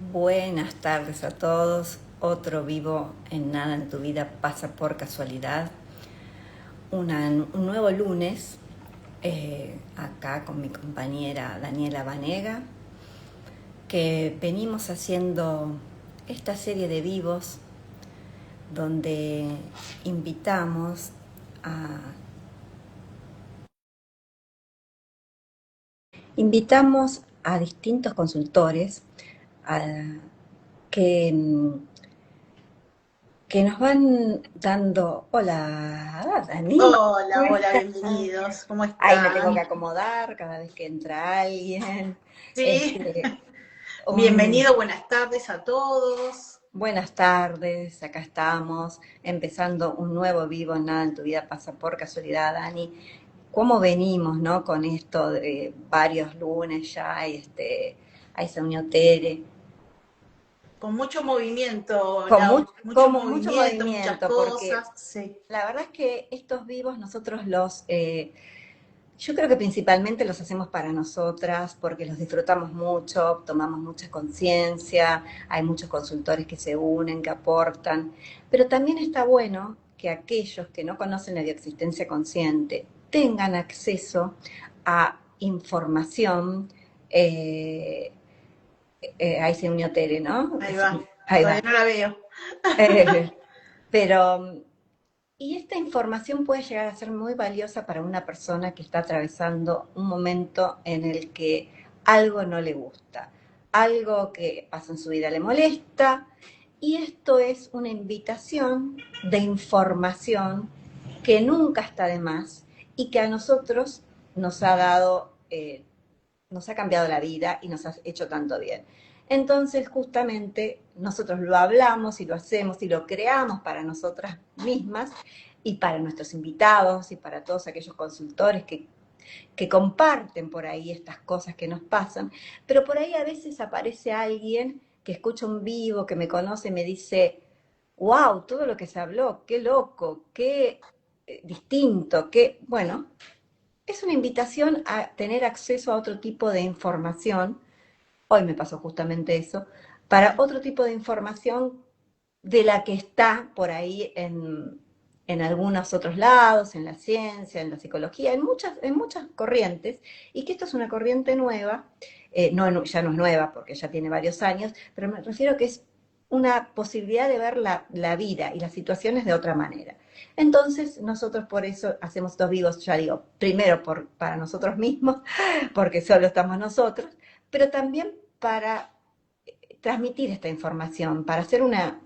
Buenas tardes a todos. Otro vivo en Nada en tu vida pasa por casualidad. Un nuevo lunes acá con mi compañera Daniela Vanega, que venimos haciendo esta serie de vivos donde invitamos a, invitamos a distintos consultores a, que que nos van dando... Hola, Dani. Hola, ¿Cómo hola, estás? bienvenidos. ¿Cómo Ahí me tengo que están? acomodar cada vez que entra alguien. Sí, Este, un- bienvenido, buenas tardes a todos. Buenas tardes, acá estamos, empezando un nuevo vivo en Nada en tu vida pasa por casualidad, Dani. ¿Cómo venimos, no? Con esto de varios lunes ya, ahí se unió Tere. Con mucho movimiento, Con mucho, mucho como mucho movimiento, muchas movimiento, porque cosas. Sí. la verdad es que estos vivos nosotros yo creo que principalmente los hacemos para nosotras, porque los disfrutamos mucho, tomamos mucha conciencia, hay muchos consultores que se unen, que aportan, pero también está bueno que aquellos que no conocen la bioexistencia consciente tengan acceso a información. eh, Ahí se unió Tere, ¿no? Ahí va. Ahí Todavía va. no la veo. Eh, pero y esta información puede llegar a ser muy valiosa para una persona que está atravesando un momento en el que algo no le gusta, algo que pasa en su vida le molesta, y esto es una invitación de información que nunca está de más y que a nosotros nos ha dado, nos ha cambiado la vida y nos ha hecho tanto bien. Entonces, justamente, nosotros lo hablamos y lo hacemos y lo creamos para nosotras mismas y para nuestros invitados y para todos aquellos consultores que comparten por ahí estas cosas que nos pasan, pero por ahí a veces aparece alguien que escucha un vivo, que me conoce y me dice, wow, todo lo que se habló, qué loco, qué distinto, qué, bueno, es una invitación a tener acceso a otro tipo de información. Hoy me pasó justamente eso, para otro tipo de información de la que está por ahí en algunos otros lados, en la ciencia, en la psicología, en muchas corrientes, y que esto es una corriente nueva, no, ya no es nueva porque ya tiene varios años, pero me refiero a que es una posibilidad de ver la vida y las situaciones de otra manera. Entonces, nosotros por eso hacemos estos vivos, ya digo, primero para nosotros mismos, porque solo estamos nosotros, pero también para transmitir esta información, para hacer una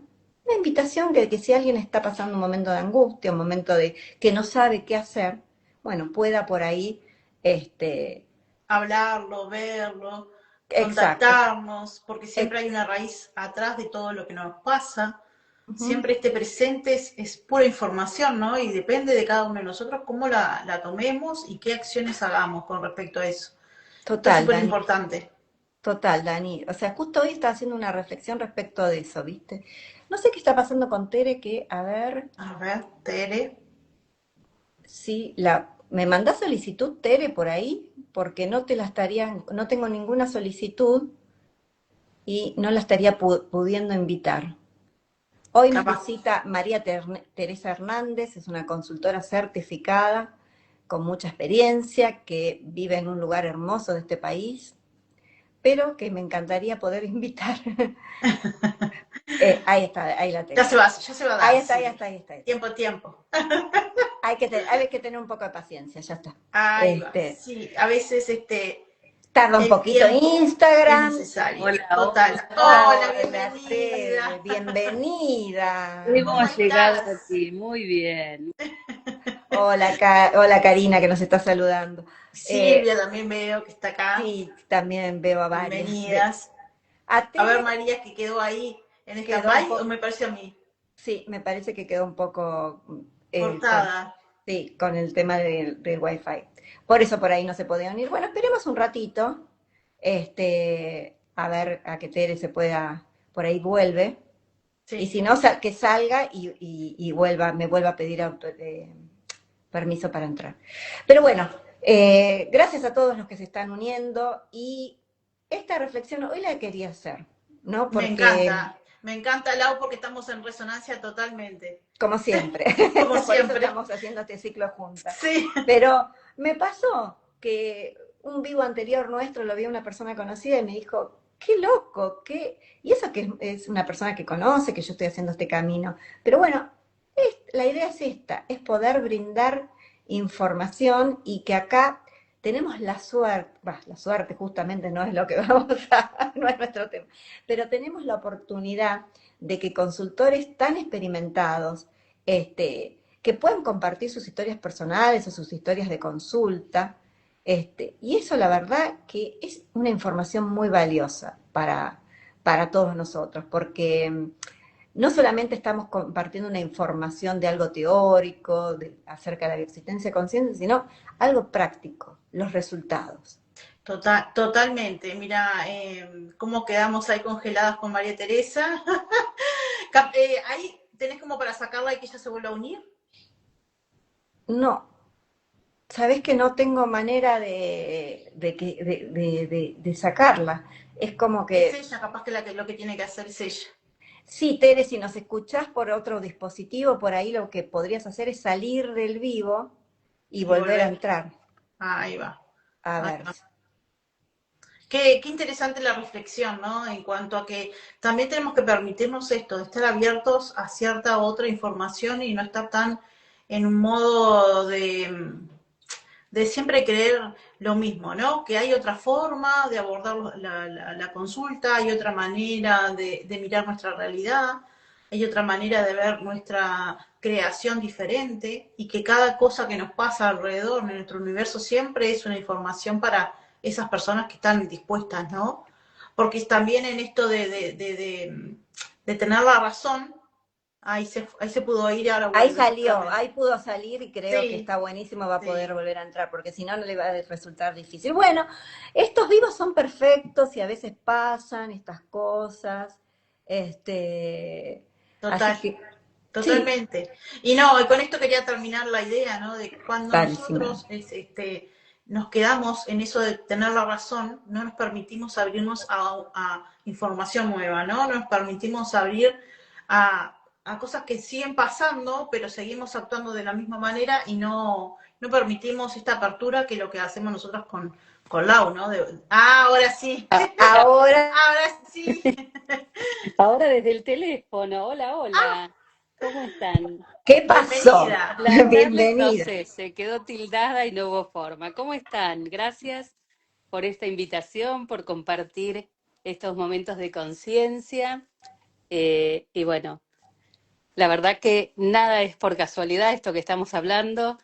invitación que si alguien está pasando un momento de angustia, un momento de que no sabe qué hacer, bueno, pueda por ahí, este, Hablarlo, verlo, exacto, contactarnos, porque siempre hay ex, una raíz atrás de todo lo que nos pasa. ujú, Siempre este presente es pura información, ¿no? Y depende de cada uno de nosotros cómo la tomemos y qué acciones hagamos con respecto a eso. Esto es total, súper Dani, importante. total, Dani. O sea, justo hoy estaba haciendo una reflexión respecto de eso, ¿viste? No sé qué está pasando con Tere, que, a ver, A ver, Tere. si me mandás solicitud, Tere, por ahí, porque no te la estarían, no tengo ninguna solicitud y no la estaría pudiendo invitar. Hoy nos Capaz. visita María Teresa Hernández, es una consultora certificada con mucha experiencia, que vive en un lugar hermoso de este país, pero que me encantaría poder invitar. Ahí está, ahí la tengo. Ya se va a Ahí dar, está, ahí sí. está, ahí está. Ahí está. Tiempo, tiempo. Hay que tener un poco de paciencia, ya está. Ahí va. Este, Sí, a veces Tarda un el poquito tiempo es Instagram. necesario. Hola, Total. hola. Hola, Hola, Tere, bienvenida. bienvenida. ¿Cómo Hemos llegado estás? aquí, muy bien. Hola, hola Karina, que nos está saludando. Silvia Eh, también veo que está acá. sí, también veo a varias. Bienvenidas. A A ver, Tere María, que quedó ahí en quedó un stand-by o poco, me parece a mí. sí, me parece que quedó un poco con, Cortada. sí, con el tema del Wi-Fi. Por eso por ahí no se podía unir. Bueno, esperemos un ratito, a ver a que Tere se pueda, por ahí vuelve. Y Sí. si no, que salga y vuelva, me vuelva a pedir permiso para entrar. Pero bueno, gracias a todos los que se están uniendo y esta reflexión hoy la quería hacer. ¿no? Porque, me encanta, Lau, porque estamos en resonancia totalmente, como siempre, como por eso siempre. estamos haciendo este ciclo juntas. Sí, Pero me pasó que un vivo anterior nuestro lo vi a una persona conocida y me dijo, qué loco, qué... Y eso que es una persona que conoce, que yo estoy haciendo este camino. Pero bueno, la idea es esta, es poder brindar información y que acá tenemos la suerte, la suerte justamente no es lo que vamos a, no es nuestro tema, pero tenemos la oportunidad de que consultores tan experimentados, que puedan compartir sus historias personales o sus historias de consulta, y eso la verdad que es una información muy valiosa para todos nosotros, porque no solamente estamos compartiendo una información de algo teórico acerca de la existencia consciente, sino algo práctico, los resultados. totalmente. Mira, cómo quedamos ahí congeladas con María Teresa. Ahí tenés como para sacarla y que ella se vuelva a unir. No, sabés que no tengo manera de sacarla. Es como Es que, ella, capaz que, lo que tiene que hacer es ella. sí, Tere, si nos escuchás por otro dispositivo, por ahí lo que podrías hacer es salir del vivo y Y volver a volver. entrar. Ahí va. A Ahí ver. va. Qué interesante la reflexión, ¿no? En cuanto a que también tenemos que permitirnos esto, de estar abiertos a cierta otra información y no estar tan en un modo de siempre creer lo mismo, ¿no? Que hay otra forma de abordar la consulta, hay otra manera de mirar nuestra realidad, hay otra manera de ver nuestra creación diferente y que cada cosa que nos pasa alrededor de nuestro universo siempre es una información para esas personas que están dispuestas, ¿no? Porque también en esto de tener la razón, ahí se pudo ir y ahora Ahí vuelve, salió, seguramente. ahí pudo salir y creo que Sí, está buenísimo, va a poder sí. volver a entrar, porque si no, no le va a resultar difícil. Bueno, estos vivos son perfectos y a veces pasan estas cosas, así Total, que sí, totalmente. Y no, y con esto quería terminar la idea, ¿no? De que cuando clarísima. nosotros nos quedamos en eso de tener la razón, no nos permitimos abrirnos a información nueva, ¿no? No nos permitimos abrir a cosas que siguen pasando, pero seguimos actuando de la misma manera y no permitimos esta apertura que es lo que hacemos nosotros con Lau, ¿no? Ahora sí, Ahora, ahora sí. Ahora desde el teléfono. Hola, hola. ¿Cómo están? ¿qué pasó? Bienvenida. La Carles, no Bienvenida. sé, se quedó tildada y no hubo forma. ¿Cómo están? Gracias por esta invitación, por compartir estos momentos de conciencia. Y bueno, la verdad que nada es por casualidad esto que estamos hablando.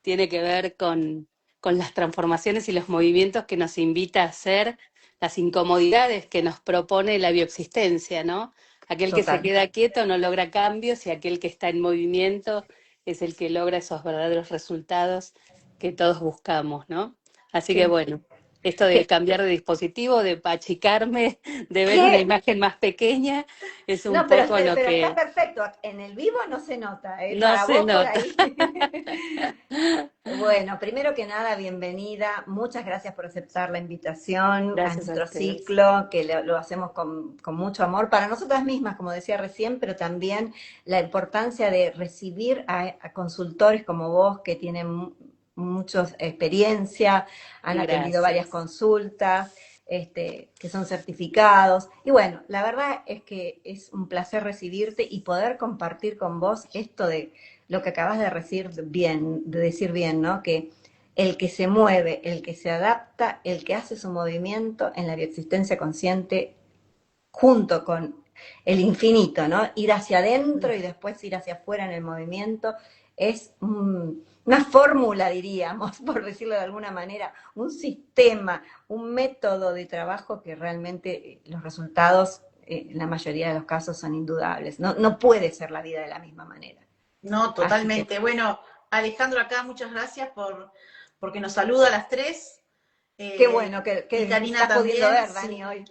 Tiene que ver con las transformaciones y los movimientos que nos invita a hacer, las incomodidades que nos propone la bioexistencia, ¿no? Aquel que se Total. queda quieto no logra cambios y aquel que está en movimiento es el que logra esos verdaderos resultados que todos buscamos, ¿no? Así que ¿Qué, bueno, esto de qué, cambiar de dispositivo, de achicarme, de ver una qué? imagen más pequeña, es un No, pero, poco lo pero está que perfecto. En el vivo no se nota, ¿eh? no Para se vos por nota. ahí. Bueno, primero que nada, bienvenida. Muchas gracias por aceptar la invitación a Gracias a nuestro ustedes. ciclo, que lo hacemos con mucho amor para nosotras mismas, como decía recién, pero también la importancia de recibir a consultores como vos que tienen mucha experiencia, han atendido varias Gracias. consultas, que son certificados. Y bueno, la verdad es que es un placer recibirte y poder compartir con vos esto de lo que acabas de decir bien, ¿no? Que el que se mueve, el que se adapta, el que hace su movimiento en la bioexistencia consciente junto con el infinito, ¿no? Ir hacia adentro y después ir hacia afuera en el movimiento es una fórmula, diríamos, por decirlo de alguna manera, un sistema, un método de trabajo que realmente los resultados en la mayoría de los casos son indudables. No, no puede ser la vida de la misma manera. No, Así que totalmente. Bueno, Alejandro acá, muchas gracias porque nos saluda a las tres. qué bueno Y que Karina estás pudiendo también, ver, Dani, sí. hoy.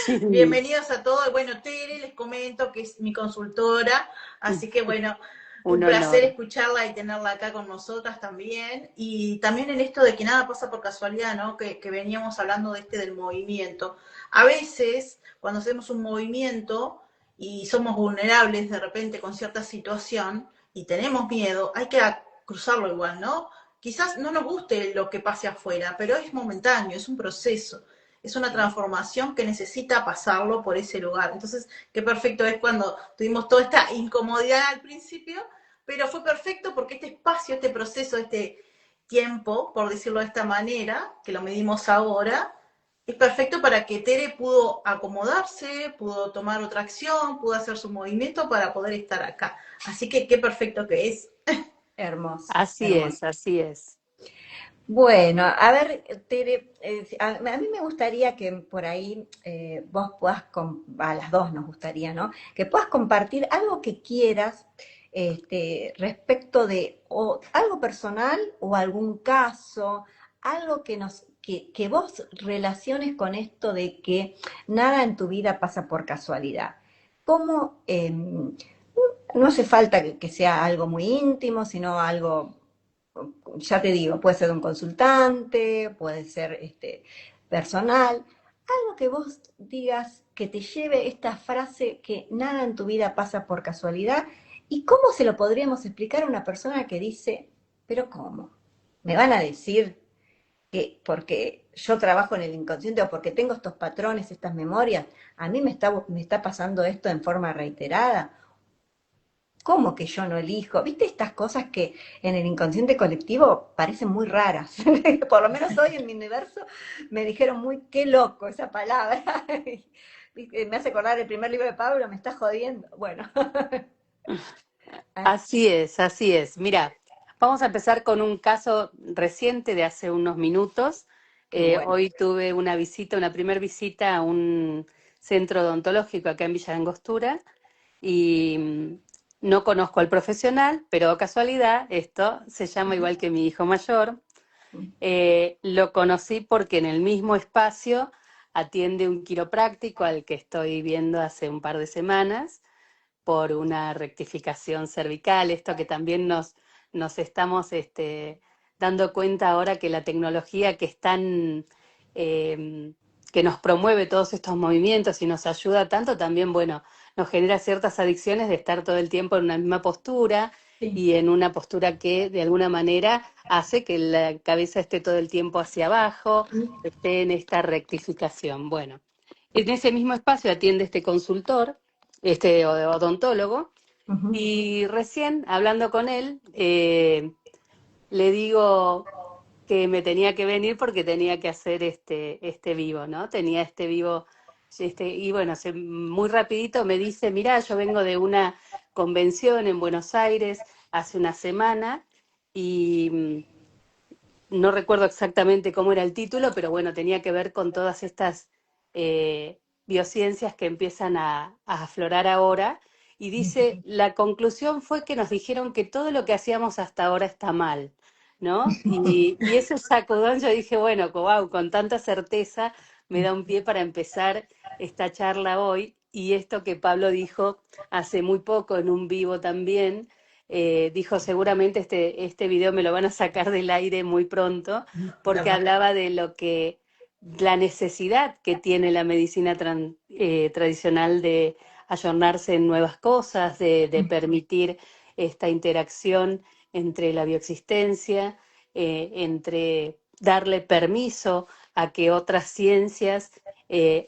Sí. Bienvenidos a todos. Bueno, Tere, les comento que es mi consultora, así que bueno, Un un placer honor. escucharla y tenerla acá con nosotras también. Y también en esto de que nada pasa por casualidad, ¿no? Que veníamos hablando de del movimiento. A veces, cuando hacemos un movimiento y somos vulnerables de repente con cierta situación y tenemos miedo, hay que cruzarlo igual, ¿no? Quizás no nos guste lo que pase afuera, pero es momentáneo, es un proceso, es una Sí. transformación que necesita pasarlo por ese lugar. Entonces, qué perfecto es cuando tuvimos toda esta incomodidad al principio, pero fue perfecto porque este espacio, este proceso, este tiempo, por decirlo de esta manera, que lo medimos ahora, es perfecto para que Tere pudo acomodarse, pudo tomar otra acción, pudo hacer su movimiento para poder estar acá. Así que qué perfecto que es. Hermoso, Así hermoso. es, así es. Bueno, a ver, Tere, a mí me gustaría que por ahí vos puedas, a las dos nos gustaría, ¿no? Que puedas compartir algo que quieras respecto de o algo personal o algún caso, algo que vos relaciones con esto de que nada en tu vida pasa por casualidad. ¿Cómo, no hace falta que sea algo muy íntimo, sino algo, ya te digo, puede ser de un consultante, puede ser personal, algo que vos digas que te lleve esta frase que nada en tu vida pasa por casualidad y cómo se lo podríamos explicar a una persona que dice, pero ¿cómo? ¿Me van a decir que porque yo trabajo en el inconsciente o porque tengo estos patrones, estas memorias, a mí me está pasando esto en forma reiterada? ¿Cómo que yo no elijo? ¿Viste estas cosas que en el inconsciente colectivo parecen muy raras? Por lo menos hoy en mi universo me dijeron muy, qué loco esa palabra. Me hace acordar el primer libro de Pablo, me está jodiendo. Bueno, Así es, así es. Mira, vamos a empezar con un caso reciente de hace unos minutos. qué bueno. Hoy tuve una visita, una primer visita a un centro odontológico acá en Villa Angostura y no conozco al profesional, pero casualidad, esto se llama igual que mi hijo mayor. Lo conocí porque en el mismo espacio atiende un quiropráctico al que estoy viendo hace un par de semanas por una rectificación cervical, esto que también nos estamos dando cuenta ahora que la tecnología que es tan, que nos promueve todos estos movimientos y nos ayuda tanto, también, bueno, nos genera ciertas adicciones de estar todo el tiempo en una misma postura Sí. y en una postura que de alguna manera hace que la cabeza esté todo el tiempo hacia abajo, esté en esta rectificación. Bueno, en ese mismo espacio atiende este consultor, este odontólogo, Ujú. y recién hablando con él, le digo que me tenía que venir porque tenía que hacer este vivo, ¿no? Tenía este vivo, y bueno, muy rapidito me dice, mirá, yo vengo de una convención en Buenos Aires hace una semana y no recuerdo exactamente cómo era el título, pero bueno, tenía que ver con todas estas biociencias que empiezan a aflorar ahora. Y dice, la conclusión fue que nos dijeron que todo lo que hacíamos hasta ahora está mal, ¿no? Y ese sacudón yo dije, bueno, wow, con tanta certeza me da un pie para empezar esta charla hoy. Y esto que Pablo dijo hace muy poco en un vivo también, dijo seguramente este video me lo van a sacar del aire muy pronto, porque ¿Verdad? hablaba de la necesidad que tiene la medicina tradicional de ayornarse en nuevas cosas, de permitir esta interacción entre la bioexistencia, entre darle permiso a que otras ciencias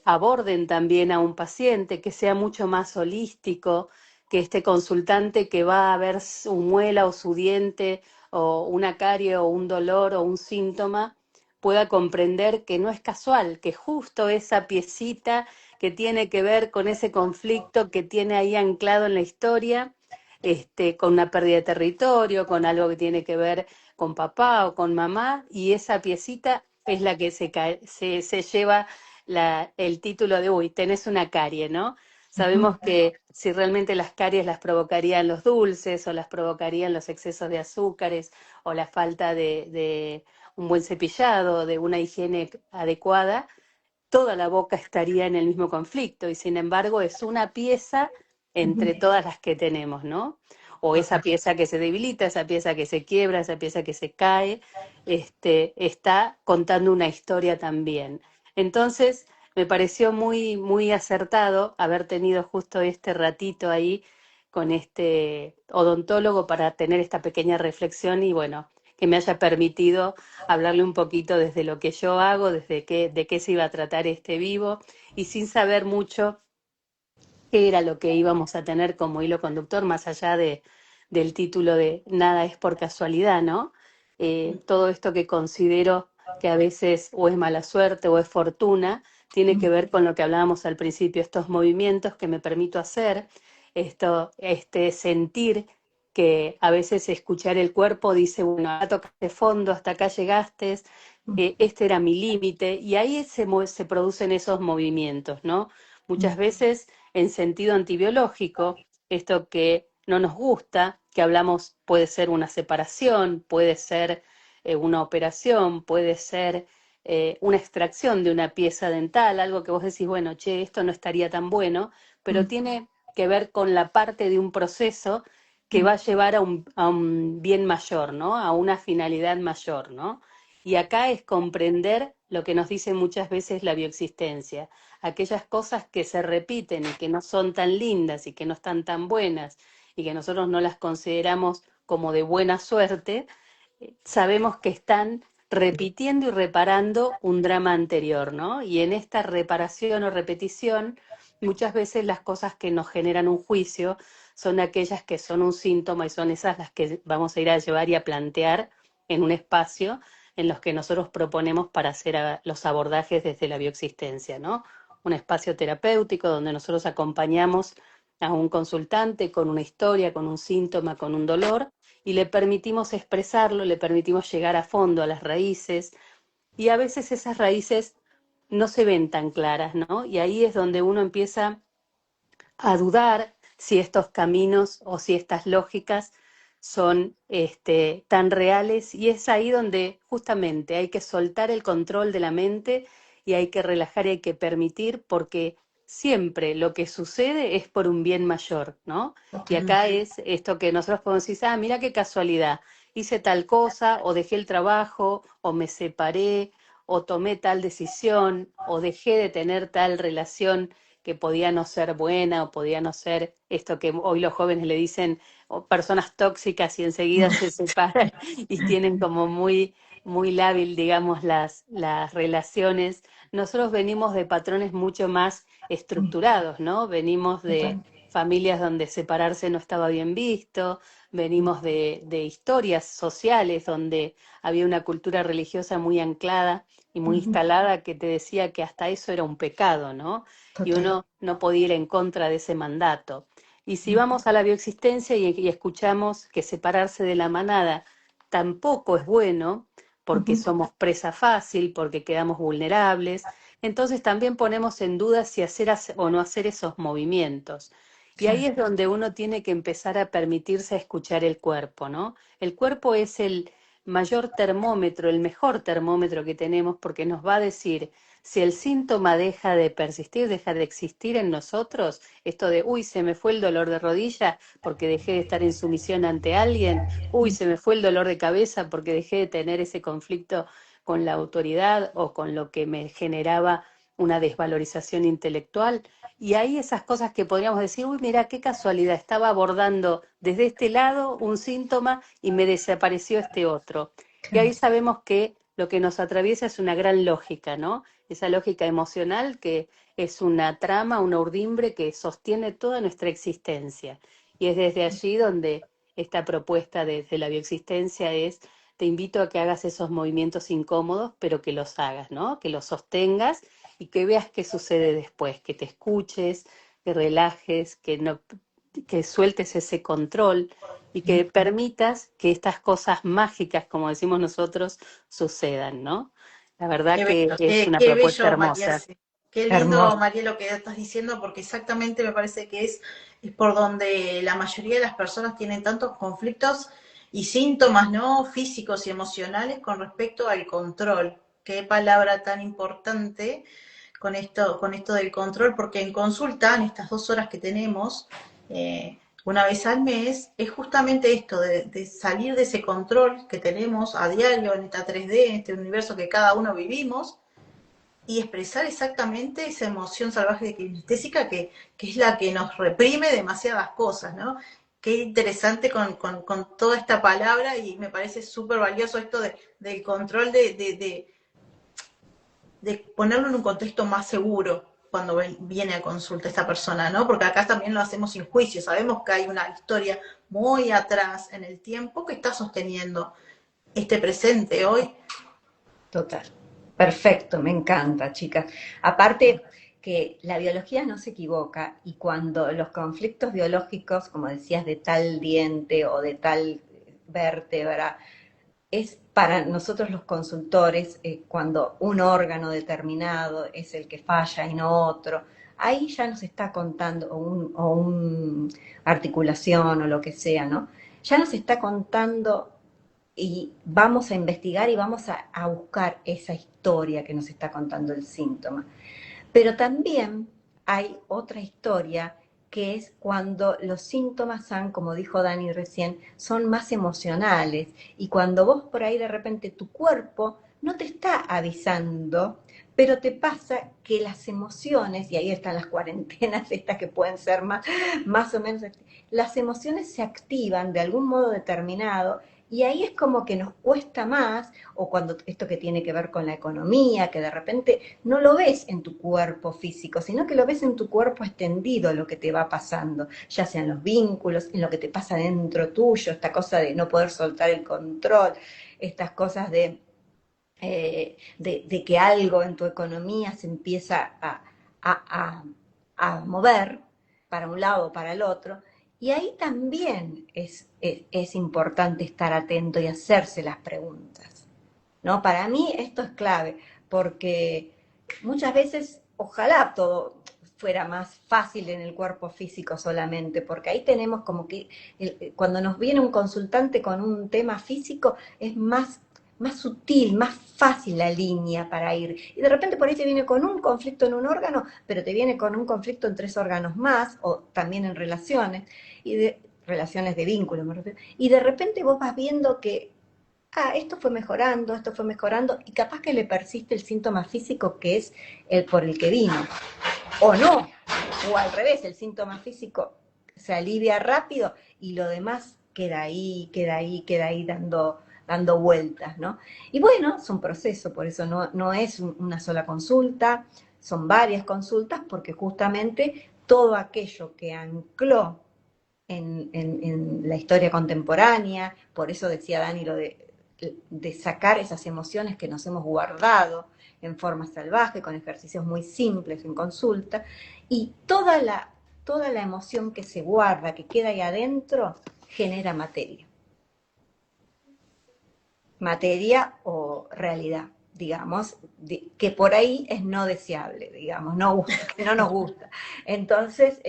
aborden también a un paciente, que sea mucho más holístico, que este consultante que va a ver su muela o su diente o una carie o un dolor o un síntoma pueda comprender que no es casual, que justo esa piecita que tiene que ver con ese conflicto que tiene ahí anclado en la historia, con una pérdida de territorio, con algo que tiene que ver con papá o con mamá, y esa piecita es la que se lleva el título de, uy, tenés una carie, ¿no? Sabemos que si realmente las caries las provocarían los dulces o las provocarían los excesos de azúcares o la falta de un buen cepillado, de una higiene adecuada, toda la boca estaría en el mismo conflicto y sin embargo es una pieza entre todas las que tenemos, ¿no? o esa pieza que se debilita, esa pieza que se quiebra, esa pieza que se cae, está contando una historia también. Entonces, me pareció muy, muy acertado haber tenido justo este ratito ahí con este odontólogo para tener esta pequeña reflexión y bueno, que me haya permitido hablarle un poquito desde lo que yo hago, de qué se iba a tratar este vivo y sin saber mucho qué era lo que íbamos a tener como hilo conductor, más allá del título de Nada es por casualidad, ¿no? Todo esto que considero que a veces o es mala suerte o es fortuna, tiene que ver con lo que hablábamos al principio, estos movimientos que me permito hacer, este sentir que a veces escuchar el cuerpo dice, bueno, acá tocaste fondo, hasta acá llegaste, este era mi límite, y ahí se producen esos movimientos, ¿no? Muchas veces en sentido antibiológico, esto que no nos gusta, que hablamos puede ser una separación, puede ser una operación, puede ser una extracción de una pieza dental, algo que vos decís, bueno, che, esto no estaría tan bueno, pero tiene que ver con la parte de un proceso que va a llevar a un bien mayor, ¿no? A una finalidad mayor, ¿no? Y acá es comprender lo que nos dice muchas veces la bioexistencia, aquellas cosas que se repiten y que no son tan lindas y que no están tan buenas y que nosotros no las consideramos como de buena suerte, sabemos que están repitiendo y reparando un drama anterior, ¿no? Y en esta reparación o repetición, muchas veces las cosas que nos generan un juicio son aquellas que son un síntoma y son esas las que vamos a ir a llevar y a plantear en un espacio en los que nosotros proponemos para hacer los abordajes desde la bioexistencia, ¿no? Un espacio terapéutico donde nosotros acompañamos a un consultante con una historia, con un síntoma, con un dolor, y le permitimos expresarlo, le permitimos llegar a fondo a las raíces, y a veces esas raíces no se ven tan claras, ¿no? Y ahí es donde uno empieza a dudar si estos caminos o si estas lógicas son tan reales, y es ahí donde justamente hay que soltar el control de la mente y hay que relajar y hay que permitir, porque siempre lo que sucede es por un bien mayor, ¿no? Y acá es esto que nosotros podemos decir, ah, mira qué casualidad, hice tal cosa, o dejé el trabajo, o me separé, o tomé tal decisión, o dejé de tener tal relación que podía no ser buena o podía no ser esto que hoy los jóvenes le dicen personas tóxicas y enseguida se separan y tienen como muy, muy lábil, digamos, las relaciones. Nosotros venimos de patrones mucho más estructurados, ¿no? Venimos de familias donde separarse no estaba bien visto, venimos de historias sociales donde había una cultura religiosa muy anclada y muy instalada que te decía que hasta eso era un pecado, ¿no? Y uno no podía ir en contra de ese mandato. Y si vamos a la bioexistencia y escuchamos que separarse de la manada tampoco es bueno, porque somos presa fácil, porque quedamos vulnerables, entonces también ponemos en duda si hacer o no hacer esos movimientos. Y ahí es donde uno tiene que empezar a permitirse escuchar el cuerpo, ¿no? El cuerpo es el mayor termómetro, el mejor termómetro que tenemos, porque nos va a decir si el síntoma deja de persistir, deja de existir en nosotros, esto de, uy, se me fue el dolor de rodilla porque dejé de estar en sumisión ante alguien, uy, se me fue el dolor de cabeza porque dejé de tener ese conflicto con la autoridad o con lo que me generaba una desvalorización intelectual. Y ahí esas cosas que podríamos decir, uy, mira, qué casualidad, estaba abordando desde este lado un síntoma y me desapareció este otro. Y ahí sabemos que lo que nos atraviesa es una gran lógica, ¿no? Esa lógica emocional que es una trama, una urdimbre que sostiene toda nuestra existencia. Y es desde allí donde esta propuesta desde la bioexistencia es, te invito a que hagas esos movimientos incómodos, pero que los hagas, ¿no? Que los sostengas y que veas qué sucede después, que te escuches, que relajes, que sueltes ese control y que permitas que estas cosas mágicas, como decimos nosotros, sucedan, ¿no? La verdad Qué que bello, es una qué propuesta bello, María. hermosa. Sí. Qué lindo, Hermoso. María, lo que estás diciendo, porque exactamente me parece que es por donde la mayoría de las personas tienen tantos conflictos y síntomas, ¿no? Físicos y emocionales con respecto al control. Qué palabra tan importante con esto del control, porque en consulta, en estas 2 horas que tenemos, una vez al mes, es justamente esto, de salir de ese control que tenemos a diario en esta 3D, en este universo que cada uno vivimos, y expresar exactamente esa emoción salvaje kinestésica que es la que nos reprime demasiadas cosas, ¿no? Qué interesante con toda esta palabra y me parece súper valioso esto del control de ponerlo en un contexto más seguro cuando viene a consulta esta persona, ¿no? Porque acá también lo hacemos sin juicio, sabemos que hay una historia muy atrás en el tiempo que está sosteniendo este presente hoy. Total. Perfecto, me encanta, chicas. Aparte que la biología no se equivoca y cuando los conflictos biológicos, como decías, de tal diente o de tal vértebra, es para nosotros los consultores, cuando un órgano determinado es el que falla y no otro, ahí ya nos está contando, o un articulación o lo que sea, ¿no? Ya nos está contando y vamos a investigar y vamos a buscar esa historia que nos está contando el síntoma. Pero también hay otra historia que es cuando los síntomas son, como dijo Dani recién, son más emocionales y cuando vos por ahí de repente tu cuerpo no te está avisando, pero te pasa que las emociones, y ahí están las cuarentenas estas que pueden ser más o menos, las emociones se activan de algún modo determinado y ahí es como que nos cuesta más, o cuando esto que tiene que ver con la economía, que de repente no lo ves en tu cuerpo físico, sino que lo ves en tu cuerpo extendido lo que te va pasando, ya sean los vínculos, en lo que te pasa dentro tuyo, esta cosa de no poder soltar el control, estas cosas de que algo en tu economía se empieza a, a mover para un lado o para el otro. Y ahí también es importante estar atento y hacerse las preguntas, ¿no? Para mí esto es clave, porque muchas veces, ojalá todo fuera más fácil en el cuerpo físico solamente, porque ahí tenemos como que cuando nos viene un consultante con un tema físico es más sutil, más fácil la línea para ir. Y de repente por ahí te viene con un conflicto en un órgano, pero te viene con un conflicto en 3 órganos más, o también en relaciones, relaciones de vínculo, me refiero. Y de repente vos vas viendo que esto fue mejorando, y capaz que le persiste el síntoma físico que es el por el que vino. O no, o al revés, el síntoma físico se alivia rápido y lo demás queda ahí, queda ahí, queda ahí dando vueltas, ¿no? Y bueno, es un proceso, por eso no es una sola consulta, son varias consultas, porque justamente todo aquello que ancló en la historia contemporánea, por eso decía Dani lo de sacar esas emociones que nos hemos guardado en forma salvaje, con ejercicios muy simples en consulta, y toda la emoción que se guarda, que queda ahí adentro, genera materia o realidad, digamos, que por ahí es no deseable, digamos, no nos gusta. Entonces,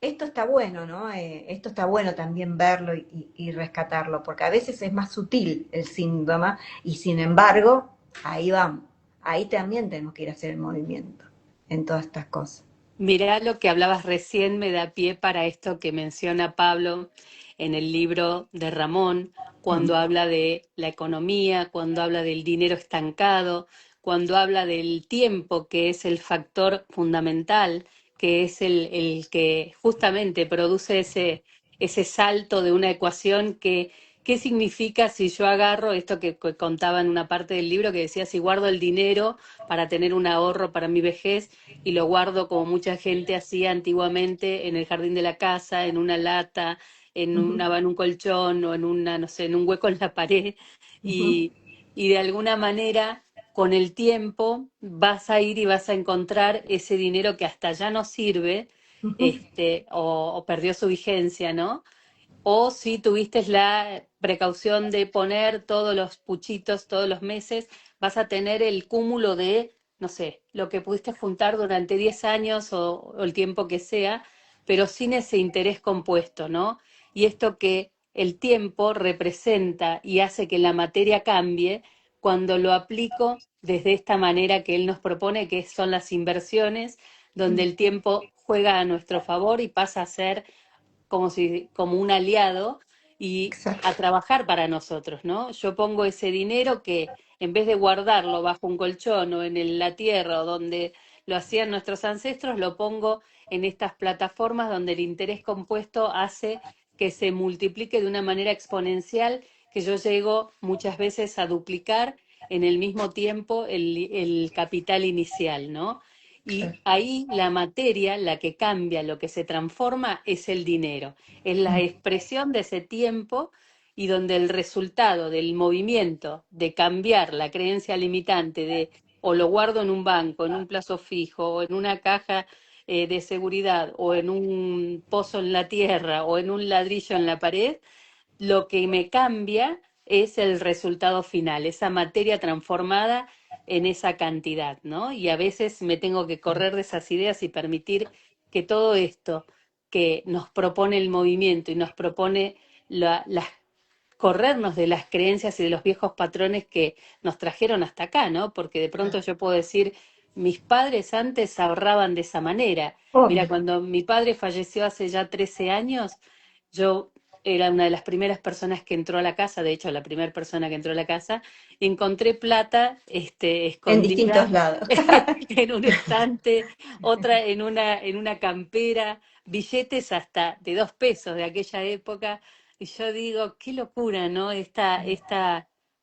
esto está bueno, ¿no? Esto está bueno también verlo y rescatarlo, porque a veces es más sutil el síntoma y sin embargo, ahí vamos. Ahí también tenemos que ir a hacer el movimiento en todas estas cosas. Mirá, lo que hablabas recién me da pie para esto que menciona Pablo en el libro de Ramón, Mm. cuando habla de la economía, cuando habla del dinero estancado, cuando habla del tiempo, que es el factor fundamental, que es el que justamente produce ese salto de una ecuación que, ¿qué significa si yo agarro esto que contaba en una parte del libro, que decía, si guardo el dinero para tener un ahorro para mi vejez, y lo guardo como mucha gente hacía antiguamente en el jardín de la casa, en una lata, Ujú, en un colchón o en una, no sé, en un hueco en la pared ujú, y, y de alguna manera con el tiempo vas a ir y vas a encontrar ese dinero que hasta ya no sirve, ujú. o perdió su vigencia, ¿no? O si tuviste la precaución de poner todos los puchitos todos los meses, vas a tener el cúmulo de, no sé, lo que pudiste juntar durante 10 años o el tiempo que sea, pero sin ese interés compuesto, ¿no? Y esto que el tiempo representa y hace que la materia cambie cuando lo aplico desde esta manera que él nos propone, que son las inversiones, donde el tiempo juega a nuestro favor y pasa a ser como un aliado y Exacto. a trabajar para nosotros, ¿no? Yo pongo ese dinero que en vez de guardarlo bajo un colchón o en la tierra o donde lo hacían nuestros ancestros, lo pongo en estas plataformas donde el interés compuesto hace que se multiplique de una manera exponencial, que yo llego muchas veces a duplicar en el mismo tiempo el capital inicial, ¿no? Y Claro. ahí la materia, la que cambia, lo que se transforma, es el dinero, es la expresión de ese tiempo y donde el resultado del movimiento de cambiar la creencia limitante de o lo guardo en un banco, en un plazo fijo, o en una caja de seguridad, o en un pozo en la tierra, o en un ladrillo en la pared, lo que me cambia es el resultado final, esa materia transformada en esa cantidad, ¿no? Y a veces me tengo que correr de esas ideas y permitir que todo esto que nos propone el movimiento y nos propone las corrernos de las creencias y de los viejos patrones que nos trajeron hasta acá, ¿no? Porque de pronto yo puedo decir, mis padres antes ahorraban de esa manera. Mira, Obvio. cuando mi padre falleció hace ya 13 años, yo era una de las primeras personas que entró a la casa, de hecho, la primera persona que entró a la casa, encontré plata En distintos escondida lados. en un estante, otra en una campera, billetes hasta de 2 pesos de aquella época. Y yo digo, qué locura, ¿no?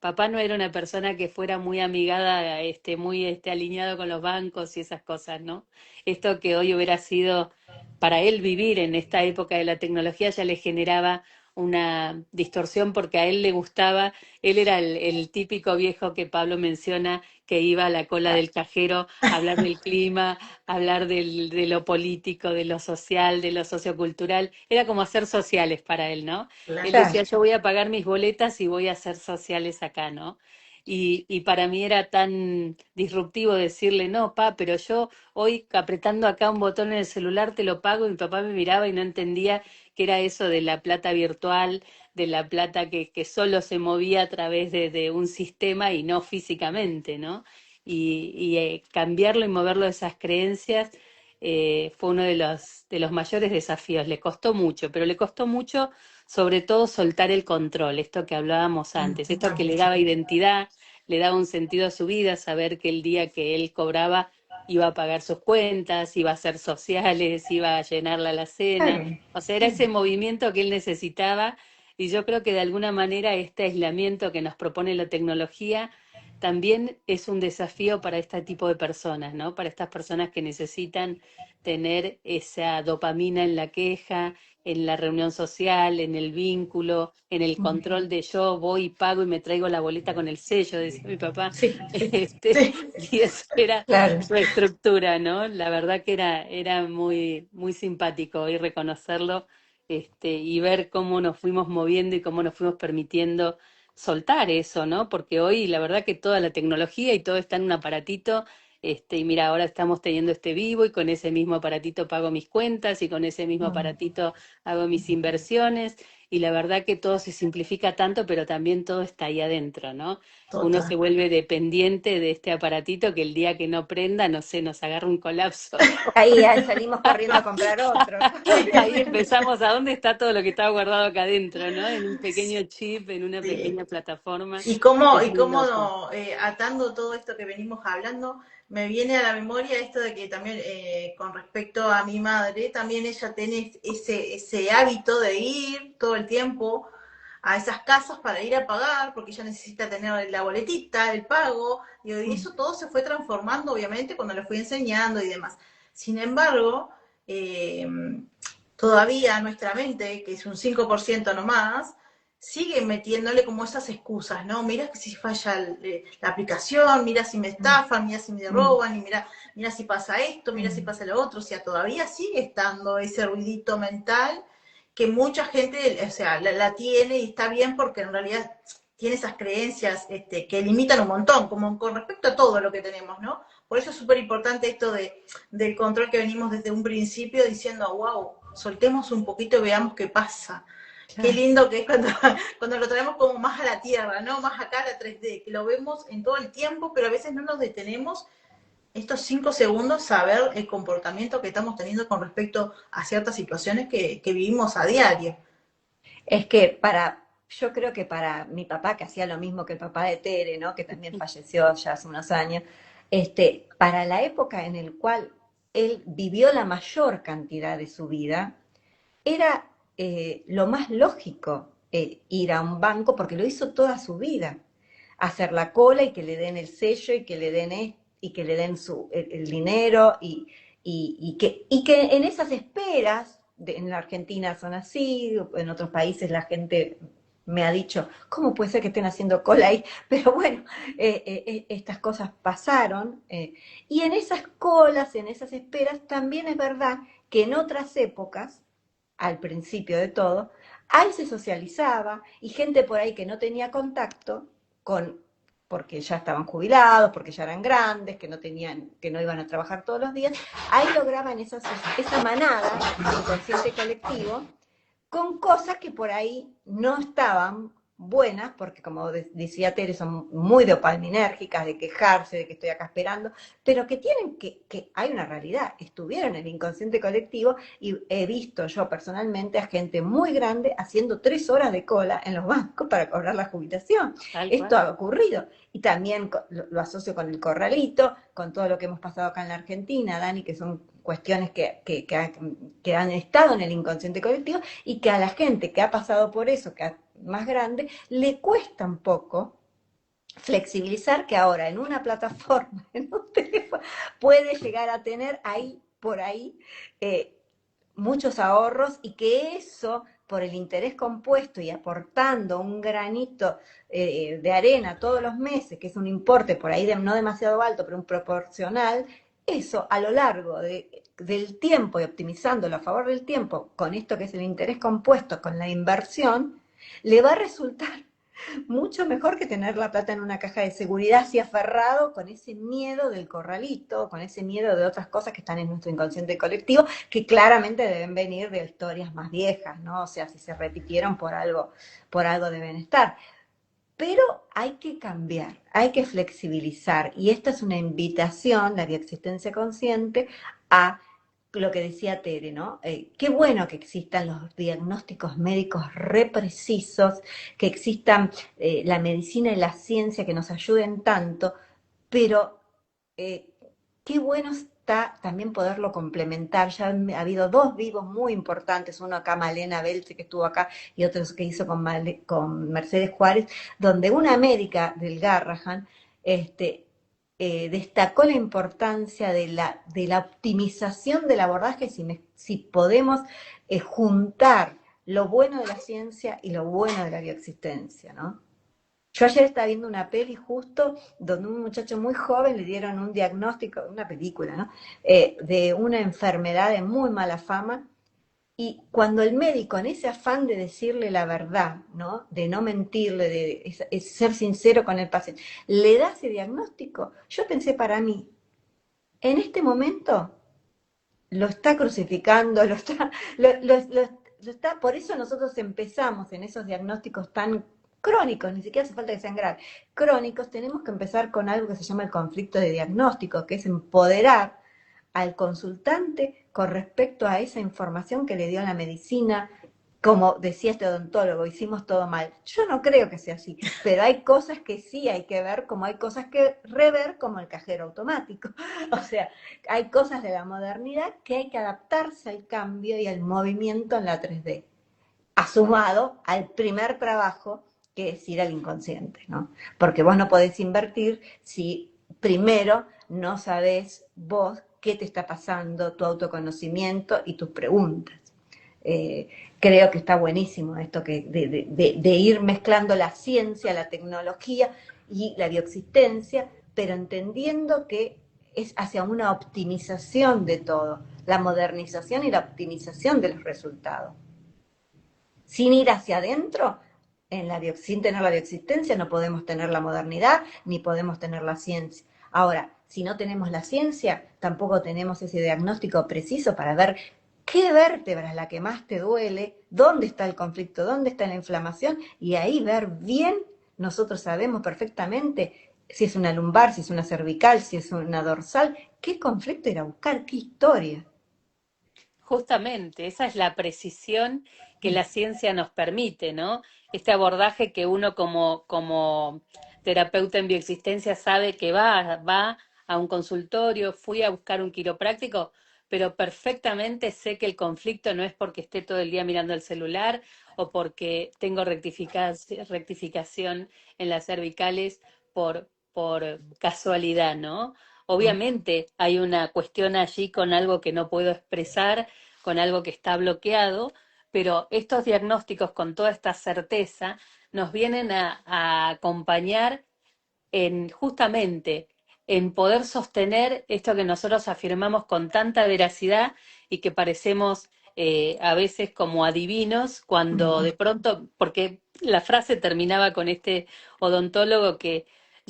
Papá no era una persona que fuera muy amigada, muy alineado con los bancos y esas cosas, ¿no? Esto que hoy hubiera sido para él vivir en esta época de la tecnología ya le generaba una distorsión porque a él le gustaba, él era el típico viejo que Pablo menciona, que iba a la cola del cajero a hablar del clima, a hablar de lo político, de lo social, de lo sociocultural, era como hacer sociales para él, ¿no? Él Claro. decía, Claro. yo voy a pagar mis boletas y voy a hacer sociales acá, ¿no? Y para mí era tan disruptivo decirle, no, pa, pero yo hoy apretando acá un botón en el celular te lo pago, y mi papá me miraba y no entendía qué era eso de la plata virtual, de la plata que solo se movía a través de un sistema y no físicamente, ¿no? Y cambiarlo y moverlo de esas creencias fue uno de los mayores desafíos. Le costó mucho, pero le costó mucho sobre todo soltar el control, esto que hablábamos antes, esto que le daba identidad, le daba un sentido a su vida, saber que el día que él cobraba iba a pagar sus cuentas, iba a hacer sociales, iba a llenar la alacena. Claro. O sea, era ese movimiento que él necesitaba y yo creo que de alguna manera este aislamiento que nos propone la tecnología también es un desafío para este tipo de personas, ¿no? Para estas personas que necesitan tener esa dopamina en la queja, en la reunión social, en el vínculo, en el control de yo voy y pago y me traigo la boleta con el sello, decía mi papá, Sí, sí. y eso era Claro. su estructura, ¿no? La verdad que era muy, muy simpático y reconocerlo, y ver cómo nos fuimos moviendo y cómo nos fuimos permitiendo soltar eso, ¿no? Porque hoy la verdad que toda la tecnología y todo está en un aparatito, y mira, ahora estamos teniendo este vivo y con ese mismo aparatito pago mis cuentas y con ese mismo aparatito hago mis inversiones y la verdad que todo se simplifica tanto, pero también todo está ahí adentro, ¿no? Uno se Total. vuelve dependiente de este aparatito que el día que no prenda, no sé, nos agarra un colapso. Ahí salimos corriendo a comprar otro. Ahí empezamos, ¿a dónde está todo lo que estaba guardado acá adentro, ¿no? En un pequeño chip, en una Sí. pequeña plataforma. Y Es muy cómo loco. no, atando todo esto que venimos hablando, me viene a la memoria esto de que también con respecto a mi madre, también ella tiene ese hábito de ir todo el tiempo a esas casas para ir a pagar, porque ella necesita tener la boletita, el pago, y eso todo se fue transformando, obviamente, cuando le fui enseñando y demás. Sin embargo, eh, todavía nuestra mente, que es un 5% nomás, sigue metiéndole como esas excusas, ¿no? Mira si falla la aplicación, mira si me estafan, mira si me roban, y mira si pasa esto, mira si pasa lo otro. O sea, todavía sigue estando ese ruidito mental que mucha gente, o sea, la tiene y está bien porque en realidad tiene esas creencias que limitan un montón, como con respecto a todo lo que tenemos, ¿no? Por eso es súper importante esto del control que venimos desde un principio diciendo, wow, soltemos un poquito y veamos qué pasa. Qué Claro. lindo que es cuando, cuando lo traemos como más a la tierra, ¿no? Más acá a la 3D, que lo vemos en todo el tiempo, pero a veces no nos detenemos estos 5 segundos saber el comportamiento que estamos teniendo con respecto a ciertas situaciones que vivimos a diario. Es que yo creo que para mi papá, que hacía lo mismo que el papá de Tere, ¿no? Que también falleció ya hace unos años, para la época en el cual él vivió la mayor cantidad de su vida, era lo más lógico ir a un banco, porque lo hizo toda su vida, hacer la cola y que le den el sello y que le den y que le den el dinero y que en esas esperas, en la Argentina son así, en otros países la gente me ha dicho, ¿cómo puede ser que estén haciendo cola ahí? Pero bueno, estas cosas pasaron y en esas colas, en esas esperas, también es verdad que en otras épocas, al principio de todo, ahí se socializaba y gente por ahí que no tenía contacto con, porque ya estaban jubilados, porque ya eran grandes, que no tenían, que no iban a trabajar todos los días, ahí lograban esa manada de inconsciente colectivo con cosas que por ahí no estaban buenas, porque como decía Tere, son muy dopaminérgicas, de quejarse, de que estoy acá esperando, pero que tienen que hay una realidad, estuvieron en el inconsciente colectivo y he visto yo personalmente a gente muy grande haciendo 3 horas de cola en los bancos para cobrar la jubilación. Tal Esto cual. ha ocurrido. Y también lo asocio con el corralito, con todo lo que hemos pasado acá en la Argentina, Dani, que son cuestiones que han estado en el inconsciente colectivo y que a la gente que ha pasado por eso, que es más grande, le cuesta un poco flexibilizar que ahora en una plataforma, en un teléfono, puede llegar a tener ahí, por ahí, muchos ahorros y que eso, por el interés compuesto y aportando un granito de arena todos los meses, que es un importe por ahí no demasiado alto, pero un proporcional, eso a lo largo del tiempo y optimizándolo a favor del tiempo, con esto que es el interés compuesto, con la inversión, le va a resultar mucho mejor que tener la plata en una caja de seguridad así aferrado con ese miedo del corralito, con ese miedo de otras cosas que están en nuestro inconsciente colectivo, que claramente deben venir de historias más viejas, ¿no? O sea, si se repitieron por algo deben estar. Pero hay que cambiar, hay que flexibilizar. Y esta es una invitación, la bioexistencia consciente, a lo que decía Tere, ¿no? Qué bueno que existan los diagnósticos médicos re precisos, que existan la medicina y la ciencia que nos ayuden tanto, pero eh, qué bueno está también poderlo complementar. Ya ha habido 2 vivos muy importantes, uno acá, Malena Belche, que estuvo acá, y otro que hizo con Mercedes Juárez, donde una médica del Garrahan destacó la importancia de la optimización del abordaje, si podemos juntar lo bueno de la ciencia y lo bueno de la bioexistencia, ¿no? Yo ayer estaba viendo una peli justo donde un muchacho muy joven le dieron un diagnóstico, una película, ¿no? De una enfermedad de muy mala fama. Y cuando el médico, en ese afán de decirle la verdad, ¿no? De no mentirle, de ser sincero con el paciente, le da ese diagnóstico, yo pensé para mí, en este momento lo está crucificando, lo está, por eso nosotros empezamos en esos diagnósticos tan crónicos, ni siquiera hace falta que sean graves, crónicos, tenemos que empezar con algo que se llama el conflicto de diagnóstico, que es empoderar al consultante con respecto a esa información que le dio la medicina. Como decía este odontólogo, hicimos todo mal. Yo no creo que sea así, pero hay cosas que sí hay que ver, como hay cosas que rever, como el cajero automático. O sea, hay cosas de la modernidad que hay que adaptarse al cambio y al movimiento en la 3D, asumado al primer trabajo, que es ir al inconsciente, ¿no? Porque vos no podés invertir si primero no sabés vos qué te está pasando, tu autoconocimiento y tus preguntas. Eh, Creo que está buenísimo esto de ir mezclando la ciencia, la tecnología y la bioexistencia, pero entendiendo que es hacia una optimización de todo, la modernización y la optimización de los resultados. Sin ir hacia adentro, sin tener la bioexistencia no podemos tener la modernidad ni podemos tener la ciencia. Ahora, si no tenemos la ciencia, tampoco tenemos ese diagnóstico preciso para ver qué vértebra es la que más te duele, dónde está el conflicto, dónde está la inflamación, y ahí ver bien, nosotros sabemos perfectamente si es una lumbar, si es una cervical, si es una dorsal, qué conflicto ir a buscar, qué historia. Justamente, esa es la precisión que la ciencia nos permite, ¿no? Este abordaje que uno como terapeuta en bioexistencia sabe que va a un consultorio, fui a buscar un quiropráctico, pero perfectamente sé que el conflicto no es porque esté todo el día mirando el celular o porque tengo rectificación en las cervicales por casualidad, ¿no? Obviamente hay una cuestión allí con algo que no puedo expresar, con algo que está bloqueado, pero estos diagnósticos con toda esta certeza nos vienen a acompañar en justamente en poder sostener esto que nosotros afirmamos con tanta veracidad y que parecemos a veces como adivinos cuando de pronto, porque la frase terminaba con este odontólogo que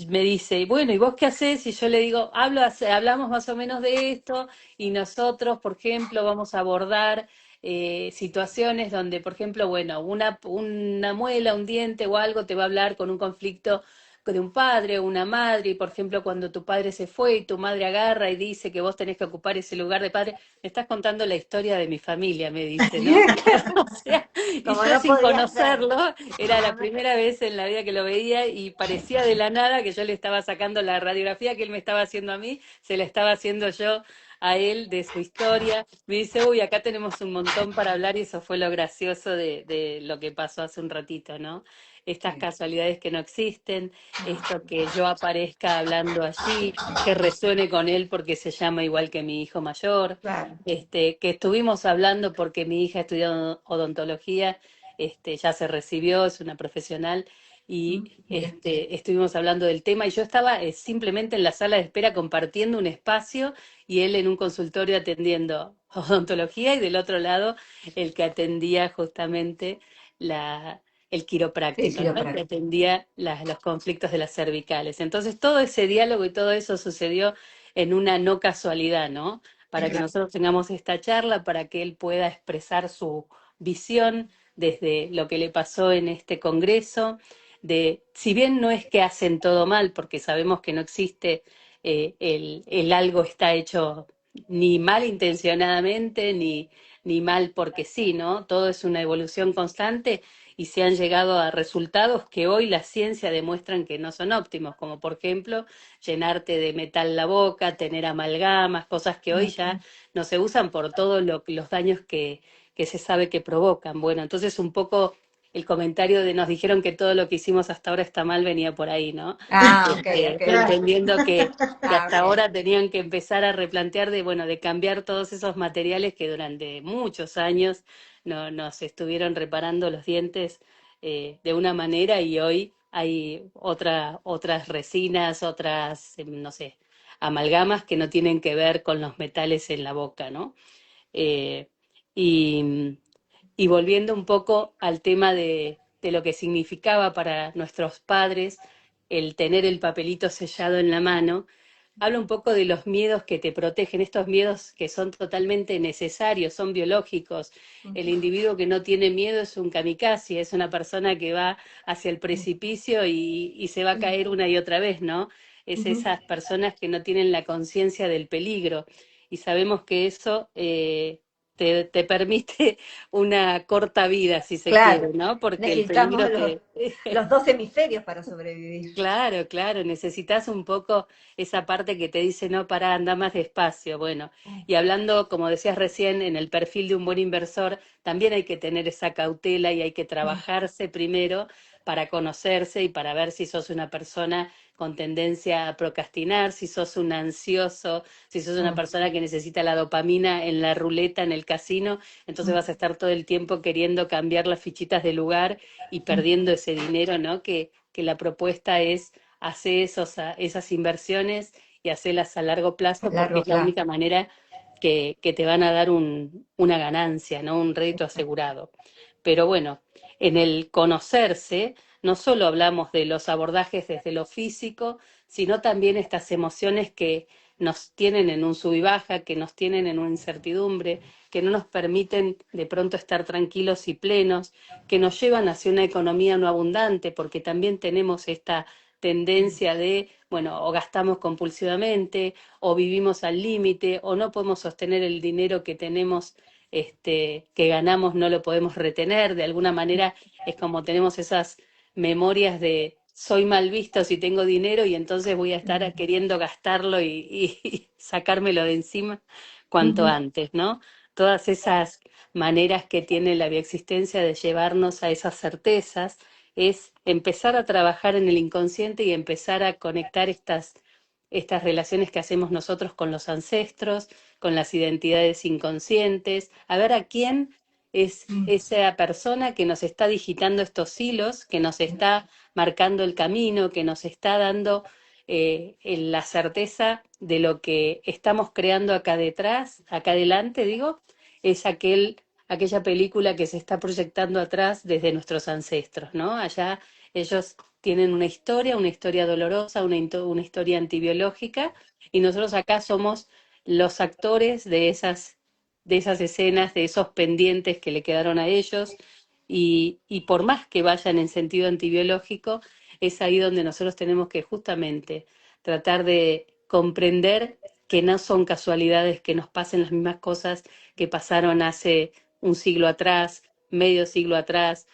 me dice, bueno, ¿y vos qué haces? Y yo le digo, hablamos más o menos de esto y nosotros, por ejemplo, vamos a abordar situaciones donde, por ejemplo, bueno, una muela, un diente o algo te va a hablar con un conflicto de un padre o una madre, y por ejemplo, cuando tu padre se fue y tu madre agarra y dice que vos tenés que ocupar ese lugar de padre, me estás contando la historia de mi familia, me dice, ¿no? O sea, y Como yo no sin podía ser. conocerlo, era Como la no- primera vez en la vida que lo veía y parecía de la nada que yo le estaba sacando la radiografía que él me estaba haciendo a mí, se la estaba haciendo yo a él de su historia. Me dice, uy, acá tenemos un montón para hablar y eso fue lo gracioso de lo que pasó hace un ratito, ¿no? Estas Sí, casualidades que no existen, esto que yo aparezca hablando allí, que resuene con él porque se llama igual que mi hijo mayor, claro. que estuvimos hablando porque mi hija estudió odontología, ya se recibió, es una profesional, y Mira. estuvimos hablando del tema y yo estaba simplemente en la sala de espera compartiendo un espacio y él en un consultorio atendiendo odontología y del otro lado el que atendía justamente el Sí, quiropráctico, ¿no? Que quiropráctico. atendía los conflictos de las cervicales. Entonces todo ese diálogo y todo eso sucedió en una no casualidad, ¿no? Para que Claro. nosotros tengamos esta charla, para que él pueda expresar su visión desde lo que le pasó en este congreso, de si bien no es que hacen todo mal, porque sabemos que no existe el algo está hecho ni mal intencionadamente, ni mal porque sí, ¿no? Todo es una evolución constante y se han llegado a resultados que hoy la ciencia demuestran que no son óptimos, como por ejemplo llenarte de metal la boca, tener amalgamas, cosas que hoy ya no se usan por todos los daños que se sabe que provocan. Bueno, entonces un poco el comentario de nos dijeron que todo lo que hicimos hasta ahora está mal venía por ahí, ¿no? Ah, ok, ok. Claro. Entendiendo que Ah, hasta ok. ahora tenían que empezar a replantear bueno, de cambiar todos esos materiales que durante muchos años nos estuvieron reparando los dientes de una manera y hoy hay otras resinas, otras, no sé, amalgamas que no tienen que ver con los metales en la boca, ¿no? Eh, y, y volviendo un poco al tema de lo que significaba para nuestros padres el tener el papelito sellado en la mano, habla un poco de los miedos que te protegen, estos miedos que son totalmente necesarios, son biológicos. El individuo que no tiene miedo es un kamikaze, es una persona que va hacia el precipicio y se va a caer una y otra vez, ¿no? Es Ujú. esas personas que no tienen la conciencia del peligro. Y sabemos que eso te permite una corta vida, si se quiere, Claro. ¿no? Porque el Necesitamos peligro te... los dos hemisferios para sobrevivir. Claro, claro, necesitas un poco esa parte que te dice, no, pará, anda más despacio. Bueno, y hablando, como decías recién, en el perfil de un buen inversor, también hay que tener esa cautela y hay que trabajarse primero para conocerse y para ver si sos una persona con tendencia a procrastinar, si sos un ansioso, si sos una persona que necesita la dopamina en la ruleta, en el casino, entonces vas a estar todo el tiempo queriendo cambiar las fichitas de lugar y perdiendo ese dinero, ¿no? Que la propuesta es hacer esas inversiones y hacerlas a largo A plazo porque largo es la plazo. única manera que te van a dar una ganancia, ¿no? Un rédito asegurado. Pero bueno, en el conocerse, no solo hablamos de los abordajes desde lo físico, sino también estas emociones que nos tienen en un sub y baja, que nos tienen en una incertidumbre, que no nos permiten de pronto estar tranquilos y plenos, que nos llevan hacia una economía no abundante, porque también tenemos esta tendencia de, bueno, o gastamos compulsivamente, o vivimos al límite, o no podemos sostener el dinero que tenemos, que ganamos, no lo podemos retener. De alguna manera es como tenemos esas memorias de soy mal visto si tengo dinero y entonces voy a estar queriendo gastarlo y sacármelo de encima cuanto Ujú. antes, ¿no? Todas esas maneras que tiene la bioexistencia de llevarnos a esas certezas es empezar a trabajar en el inconsciente y empezar a conectar estas relaciones que hacemos nosotros con los ancestros, con las identidades inconscientes, a ver a quién es esa persona que nos está digitando estos hilos, que nos está marcando el camino, que nos está dando la certeza de lo que estamos creando acá detrás, acá adelante, digo, es aquella película que se está proyectando atrás desde nuestros ancestros, ¿no? Allá ellos tienen una historia dolorosa, una historia antibiológica, y nosotros acá somos los actores de esas escenas, de esos pendientes que le quedaron a ellos, y por más que vayan en sentido antibiológico, es ahí donde nosotros tenemos que justamente tratar de comprender que no son casualidades que nos pasen las mismas cosas que pasaron hace un siglo atrás, medio siglo atrás,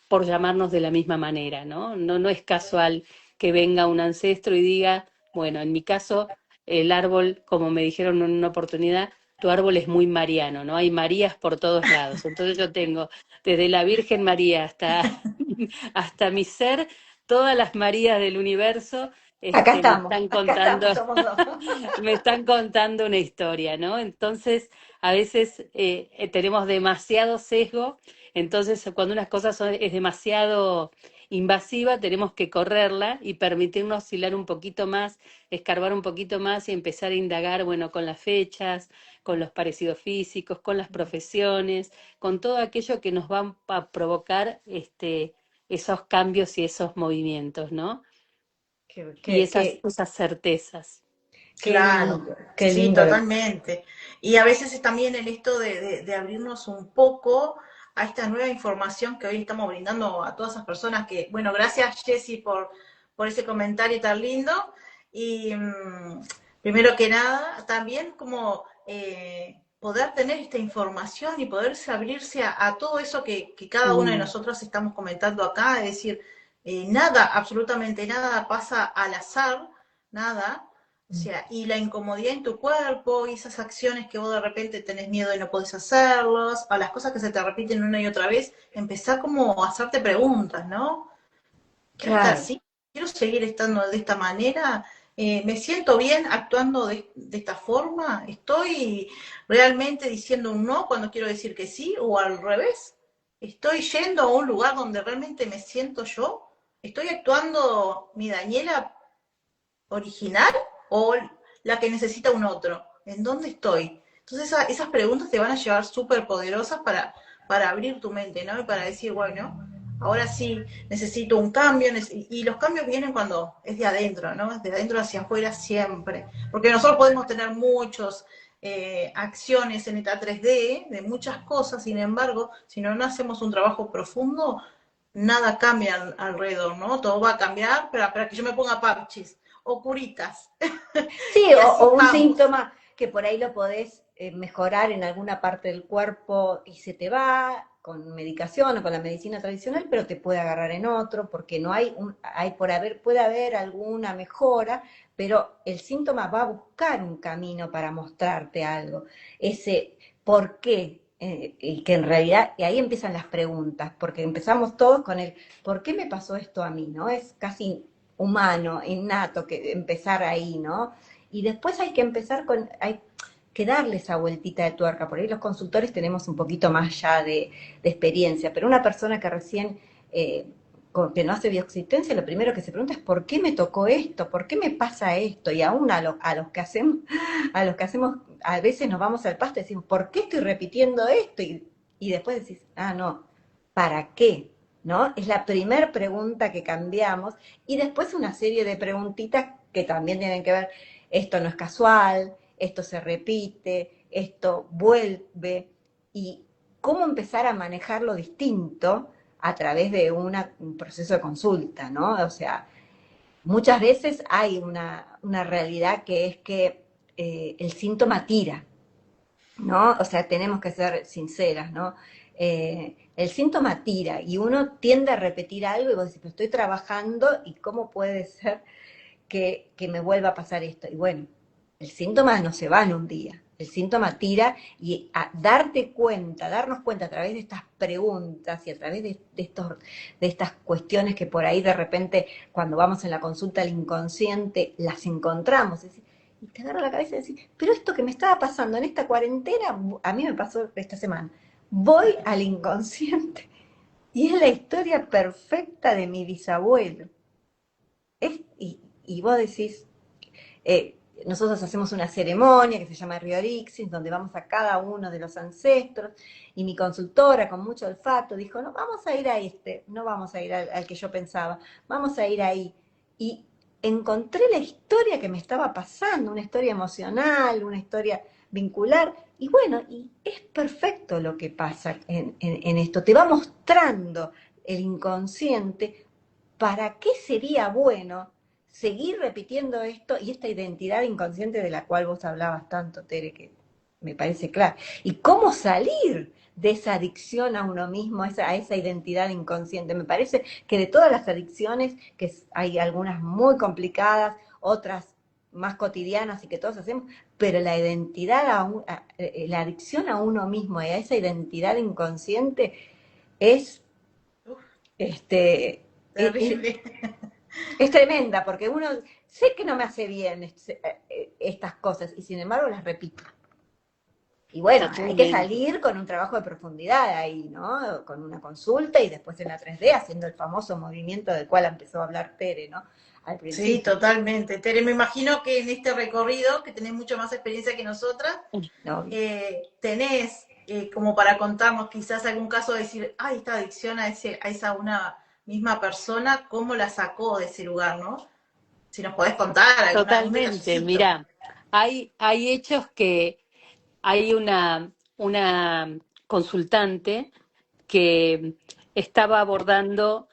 por llamarnos de la misma manera, ¿no? No, no es casual que venga un ancestro y diga, bueno, en mi caso, el árbol, como me dijeron en una oportunidad, tu árbol es muy mariano, ¿no? Hay Marías por todos lados. Entonces yo tengo desde la Virgen María hasta mi ser, todas las Marías del universo, me están Acá contando, estamos, somos dos. me están contando una historia, ¿no? Entonces, a veces tenemos demasiado sesgo, entonces cuando una cosa es demasiado invasiva, tenemos que correrla y permitirnos oscilar un poquito más, escarbar un poquito más y empezar a indagar, bueno, con las fechas, con los parecidos físicos, con las profesiones, con todo aquello que nos va a provocar esos cambios y esos movimientos, ¿no? Qué, Y qué, qué, esas certezas. Claro, qué sí, lindo. totalmente. Y a veces es también el esto de abrirnos un poco a esta nueva información que hoy estamos brindando a todas esas personas que, bueno, gracias Jessy por ese comentario tan lindo. Y primero que nada, también como poder tener esta información y poderse abrirse a todo eso que cada uno de Mm, nosotros estamos comentando acá, es decir, nada, absolutamente nada pasa al azar, nada. O sea, y la incomodidad en tu cuerpo, y esas acciones que vos de repente tenés miedo y no podés hacerlos, a las cosas que se te repiten una y otra vez, empezar como a hacerte preguntas, ¿no? Quiero estar claro. así, quiero seguir estando de esta manera, me siento bien actuando de esta forma, estoy realmente diciendo un no cuando quiero decir que sí, o al revés, estoy yendo a un lugar donde realmente me siento yo, estoy actuando mi Daniela original o la que necesita un otro. ¿En dónde estoy? Entonces esas preguntas te van a llevar súper poderosas para abrir tu mente, ¿no? Y para decir, bueno, ahora sí necesito un cambio. Y los cambios vienen cuando es de adentro, ¿no? Es de adentro hacia afuera siempre. Porque nosotros podemos tener muchos acciones en ETA 3D de muchas cosas, sin embargo, si no hacemos un trabajo profundo, nada cambia alrededor, ¿no? Todo va a cambiar para que yo me ponga parches o curitas. Sí, Y así o un vamos. síntoma que por ahí lo podés mejorar en alguna parte del cuerpo y se te va con medicación o con la medicina tradicional, pero te puede agarrar en otro, porque no hay puede haber alguna mejora, pero el síntoma va a buscar un camino para mostrarte algo. Ese por qué, y que en realidad, y ahí empiezan las preguntas, porque empezamos todos con el ¿por qué me pasó esto a mí? ¿No? Es casi humano, innato, que empezar ahí, ¿no? Y después hay que empezar hay que darle esa vueltita de tuerca. Por ahí los consultores tenemos un poquito más ya de experiencia, pero una persona que recién, que no hace bioexistencia, lo primero que se pregunta es ¿por qué me tocó esto? ¿Por qué me pasa esto? Y aún a los que hacemos, a veces nos vamos al pasto y decimos, ¿por qué estoy repitiendo esto? Y después decís, ah, no, ¿para qué? ¿No? Es la primera pregunta que cambiamos y después una serie de preguntitas que también tienen que ver, esto no es casual, esto se repite, esto vuelve, y cómo empezar a manejarlo distinto a través de un proceso de consulta, ¿no? O sea, muchas veces hay una realidad que es que el síntoma tira, ¿no? O sea, tenemos que ser sinceras, ¿no? El síntoma tira y uno tiende a repetir algo y vos decís, pero estoy trabajando y cómo puede ser que me vuelva a pasar esto. Y bueno, el síntoma no se va en un día, el síntoma tira y a darte cuenta, darnos cuenta a través de estas preguntas y a través de estas cuestiones que por ahí de repente cuando vamos en la consulta al inconsciente las encontramos. Y te agarra la cabeza y decís, pero esto que me estaba pasando en esta cuarentena, a mí me pasó esta semana. Voy al inconsciente y es la historia perfecta de mi bisabuelo. Y vos decís, nosotros hacemos una ceremonia que se llama Riorixis, donde vamos a cada uno de los ancestros, y mi consultora con mucho olfato dijo, no, vamos a ir a este, no vamos a ir al que yo pensaba, vamos a ir ahí. Y encontré la historia que me estaba pasando, una historia emocional, una historia vincular, y bueno, y es perfecto lo que pasa en esto, te va mostrando el inconsciente para qué sería bueno seguir repitiendo esto y esta identidad inconsciente de la cual vos hablabas tanto, Tere, que me parece claro. Y cómo salir de esa adicción a uno mismo, a esa identidad inconsciente. Me parece que de todas las adicciones, que hay algunas muy complicadas, otras más cotidianas y que todos hacemos, pero la identidad, la adicción a uno mismo y a esa identidad inconsciente es, Uf, este, terrible. es tremenda, porque uno sé que no me hace bien estas cosas y sin embargo las repito. Y bueno, hay que Totalmente. salir con un trabajo de profundidad ahí, ¿no? Con una consulta y después en la 3D haciendo el famoso movimiento del cual empezó a hablar Tere, ¿no? Al Sí, principio. totalmente. Tere, me imagino que en este recorrido, que tenés mucho más experiencia que nosotras, ¿No? tenés como para contarnos quizás algún caso de decir, ay, esta adicción a esa una misma persona, ¿cómo la sacó de ese lugar, no? Si nos podés contar algún Totalmente, detallecito. mira, hay hechos que hay una consultante que estaba abordando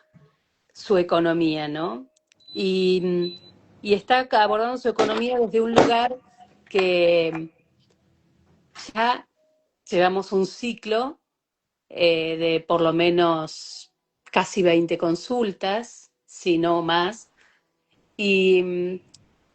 su economía, ¿no? Y, y está abordando su economía desde un lugar que ya llevamos un ciclo de por lo menos casi 20 consultas, si no más, y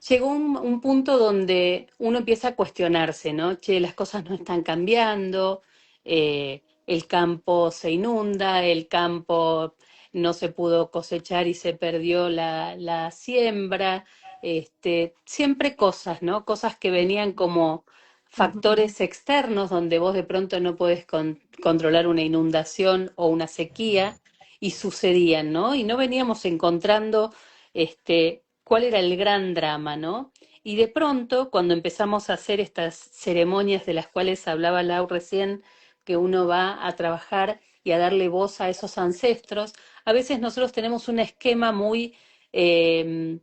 llegó un punto donde uno empieza a cuestionarse, ¿no? Che, las cosas no están cambiando, el campo se inunda, el campo no se pudo cosechar y se perdió la siembra, siempre cosas, ¿no? Cosas que venían como factores externos donde vos de pronto no podés controlar una inundación o una sequía y sucedían, ¿no? Y no veníamos encontrando cuál era el gran drama, ¿no? Y de pronto, cuando empezamos a hacer estas ceremonias de las cuales hablaba Lau recién, que uno va a trabajar y a darle voz a esos ancestros, a veces nosotros tenemos un esquema eh,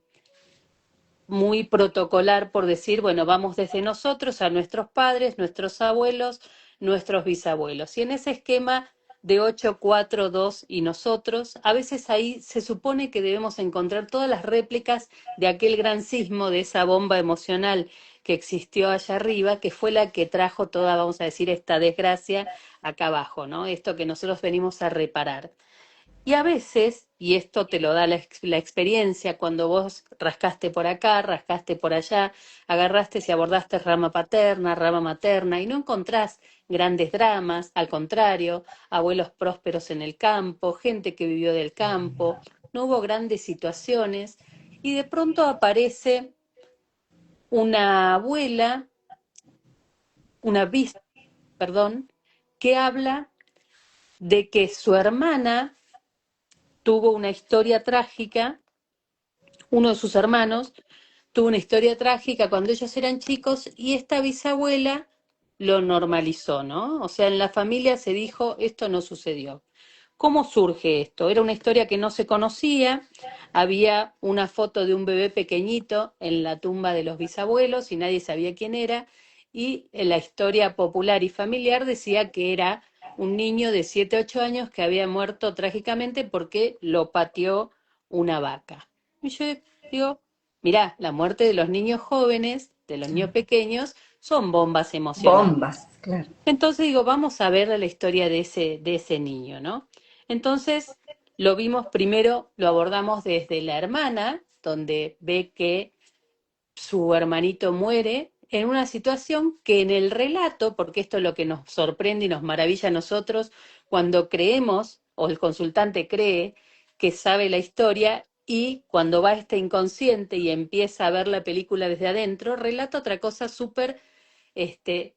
muy protocolar por decir, bueno, vamos desde nosotros a nuestros padres, nuestros abuelos, nuestros bisabuelos. Y en ese esquema de 8, 4, 2 y nosotros, a veces ahí se supone que debemos encontrar todas las réplicas de aquel gran sismo, de esa bomba emocional que existió allá arriba, que fue la que trajo toda, vamos a decir, esta desgracia acá abajo, ¿no? Esto que nosotros venimos a reparar. Y a veces, y esto te lo da la experiencia, cuando vos rascaste por acá, rascaste por allá, agarraste y abordaste rama paterna, rama materna, y no encontrás grandes dramas, al contrario, abuelos prósperos en el campo, gente que vivió del campo, no hubo grandes situaciones, y de pronto aparece una abuela, una bis, perdón, que habla de que su hermana tuvo una historia trágica, uno de sus hermanos tuvo una historia trágica cuando ellos eran chicos y esta bisabuela lo normalizó, ¿no? O sea, en la familia se dijo, esto no sucedió. ¿Cómo surge esto? Era una historia que no se conocía, había una foto de un bebé pequeñito en la tumba de los bisabuelos y nadie sabía quién era, y en la historia popular y familiar decía que era un niño de 7, 8 años que había muerto trágicamente porque lo pateó una vaca. Y yo, Digo, mirá, la muerte de los niños jóvenes, de los niños pequeños, son bombas emocionales. Bombas, claro. Entonces digo, vamos a ver la historia de ese niño, ¿no? Entonces lo vimos primero, lo abordamos desde la hermana, donde ve que su hermanito muere en una situación que en el relato, porque esto es lo que nos sorprende y nos maravilla a nosotros cuando creemos, o el consultante cree, que sabe la historia, y cuando va este inconsciente y empieza a ver la película desde adentro, relata otra cosa súper este,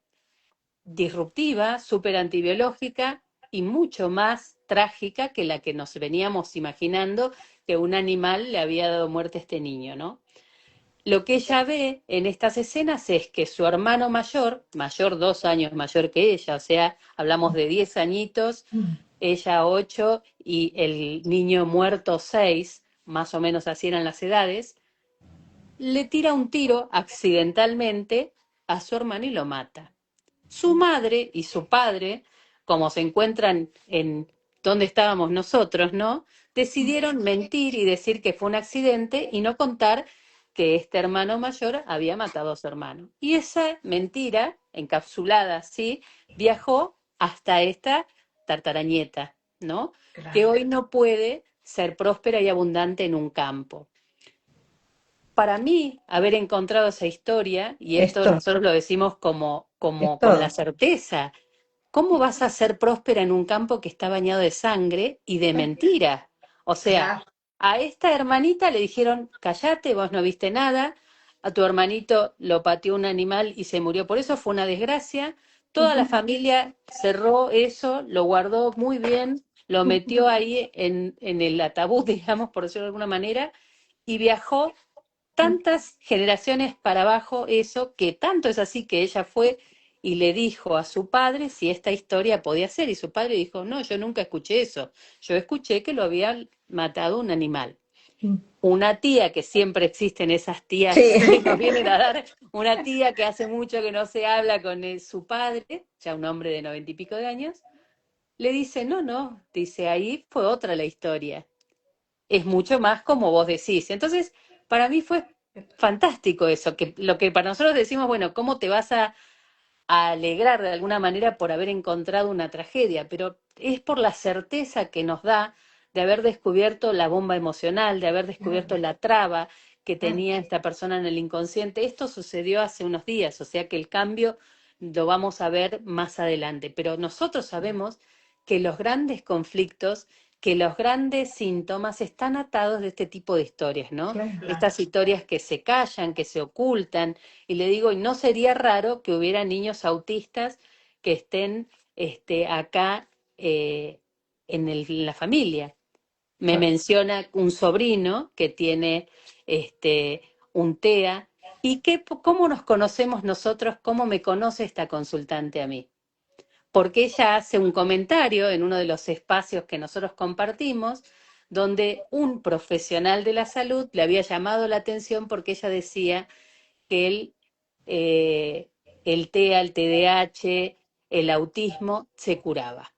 disruptiva, súper antibiológica y mucho más trágica que la que nos veníamos imaginando que un animal le había dado muerte a este niño, ¿no? Lo que ella ve en estas escenas es que su hermano mayor, 2 años mayor que ella, o sea, hablamos de 10 añitos, ella 8 y el niño muerto 6, más o menos así eran las edades, le tira un tiro accidentalmente a su hermano y lo mata. Su madre y su padre, como se encuentran en donde estábamos nosotros, ¿no? Decidieron mentir y decir que fue un accidente y no contar que este hermano mayor había matado a su hermano. Y esa mentira, encapsulada así, viajó hasta esta tartarañeta, ¿no? Que Claro. hoy no puede ser próspera y abundante en un campo. Para mí, haber encontrado esa historia, y esto Esto nosotros lo decimos es como con la todo. certeza, ¿cómo vas a ser próspera en un campo que está bañado de sangre y de mentira? O sea, Claro. a esta hermanita le dijeron, callate, vos no viste nada, a tu hermanito lo pateó un animal y se murió por eso, fue una desgracia. Toda la familia cerró eso, lo guardó muy bien, lo metió ahí en el ataúd, digamos, por decirlo de alguna manera, y viajó tantas generaciones para abajo eso, que tanto es así que ella fue y le dijo a su padre si esta historia podía ser, y su padre dijo, no, yo nunca escuché eso, yo escuché que lo había matado un animal. Una tía, que siempre existen esas tías Sí. que nos vienen a dar, una tía que hace mucho que no se habla con su padre, ya un hombre de 90 y pico de años, le dice, no, no, dice, ahí fue otra la historia, es mucho más como vos decís. Entonces, para mí fue fantástico eso, que lo que para nosotros decimos, bueno, ¿cómo te vas a alegrar de alguna manera por haber encontrado una tragedia? Pero es por la certeza que nos da de haber descubierto la bomba emocional, de haber descubierto la traba que tenía esta persona en el inconsciente. Esto sucedió hace unos días, o sea que el cambio lo vamos a ver más adelante. Pero nosotros sabemos que los grandes conflictos, que los grandes síntomas están atados de este tipo de historias, ¿no? Claro. Estas historias que se callan, que se ocultan, y le digo, y no sería raro que hubiera niños autistas que estén acá en la familia. Me menciona un sobrino que tiene un TEA. ¿Y cómo nos conocemos nosotros? ¿Cómo me conoce esta consultante a mí? Porque ella hace un comentario en uno de los espacios que nosotros compartimos, donde un profesional de la salud le había llamado la atención porque ella decía que eh, el TEA, el TDAH, el autismo se curaba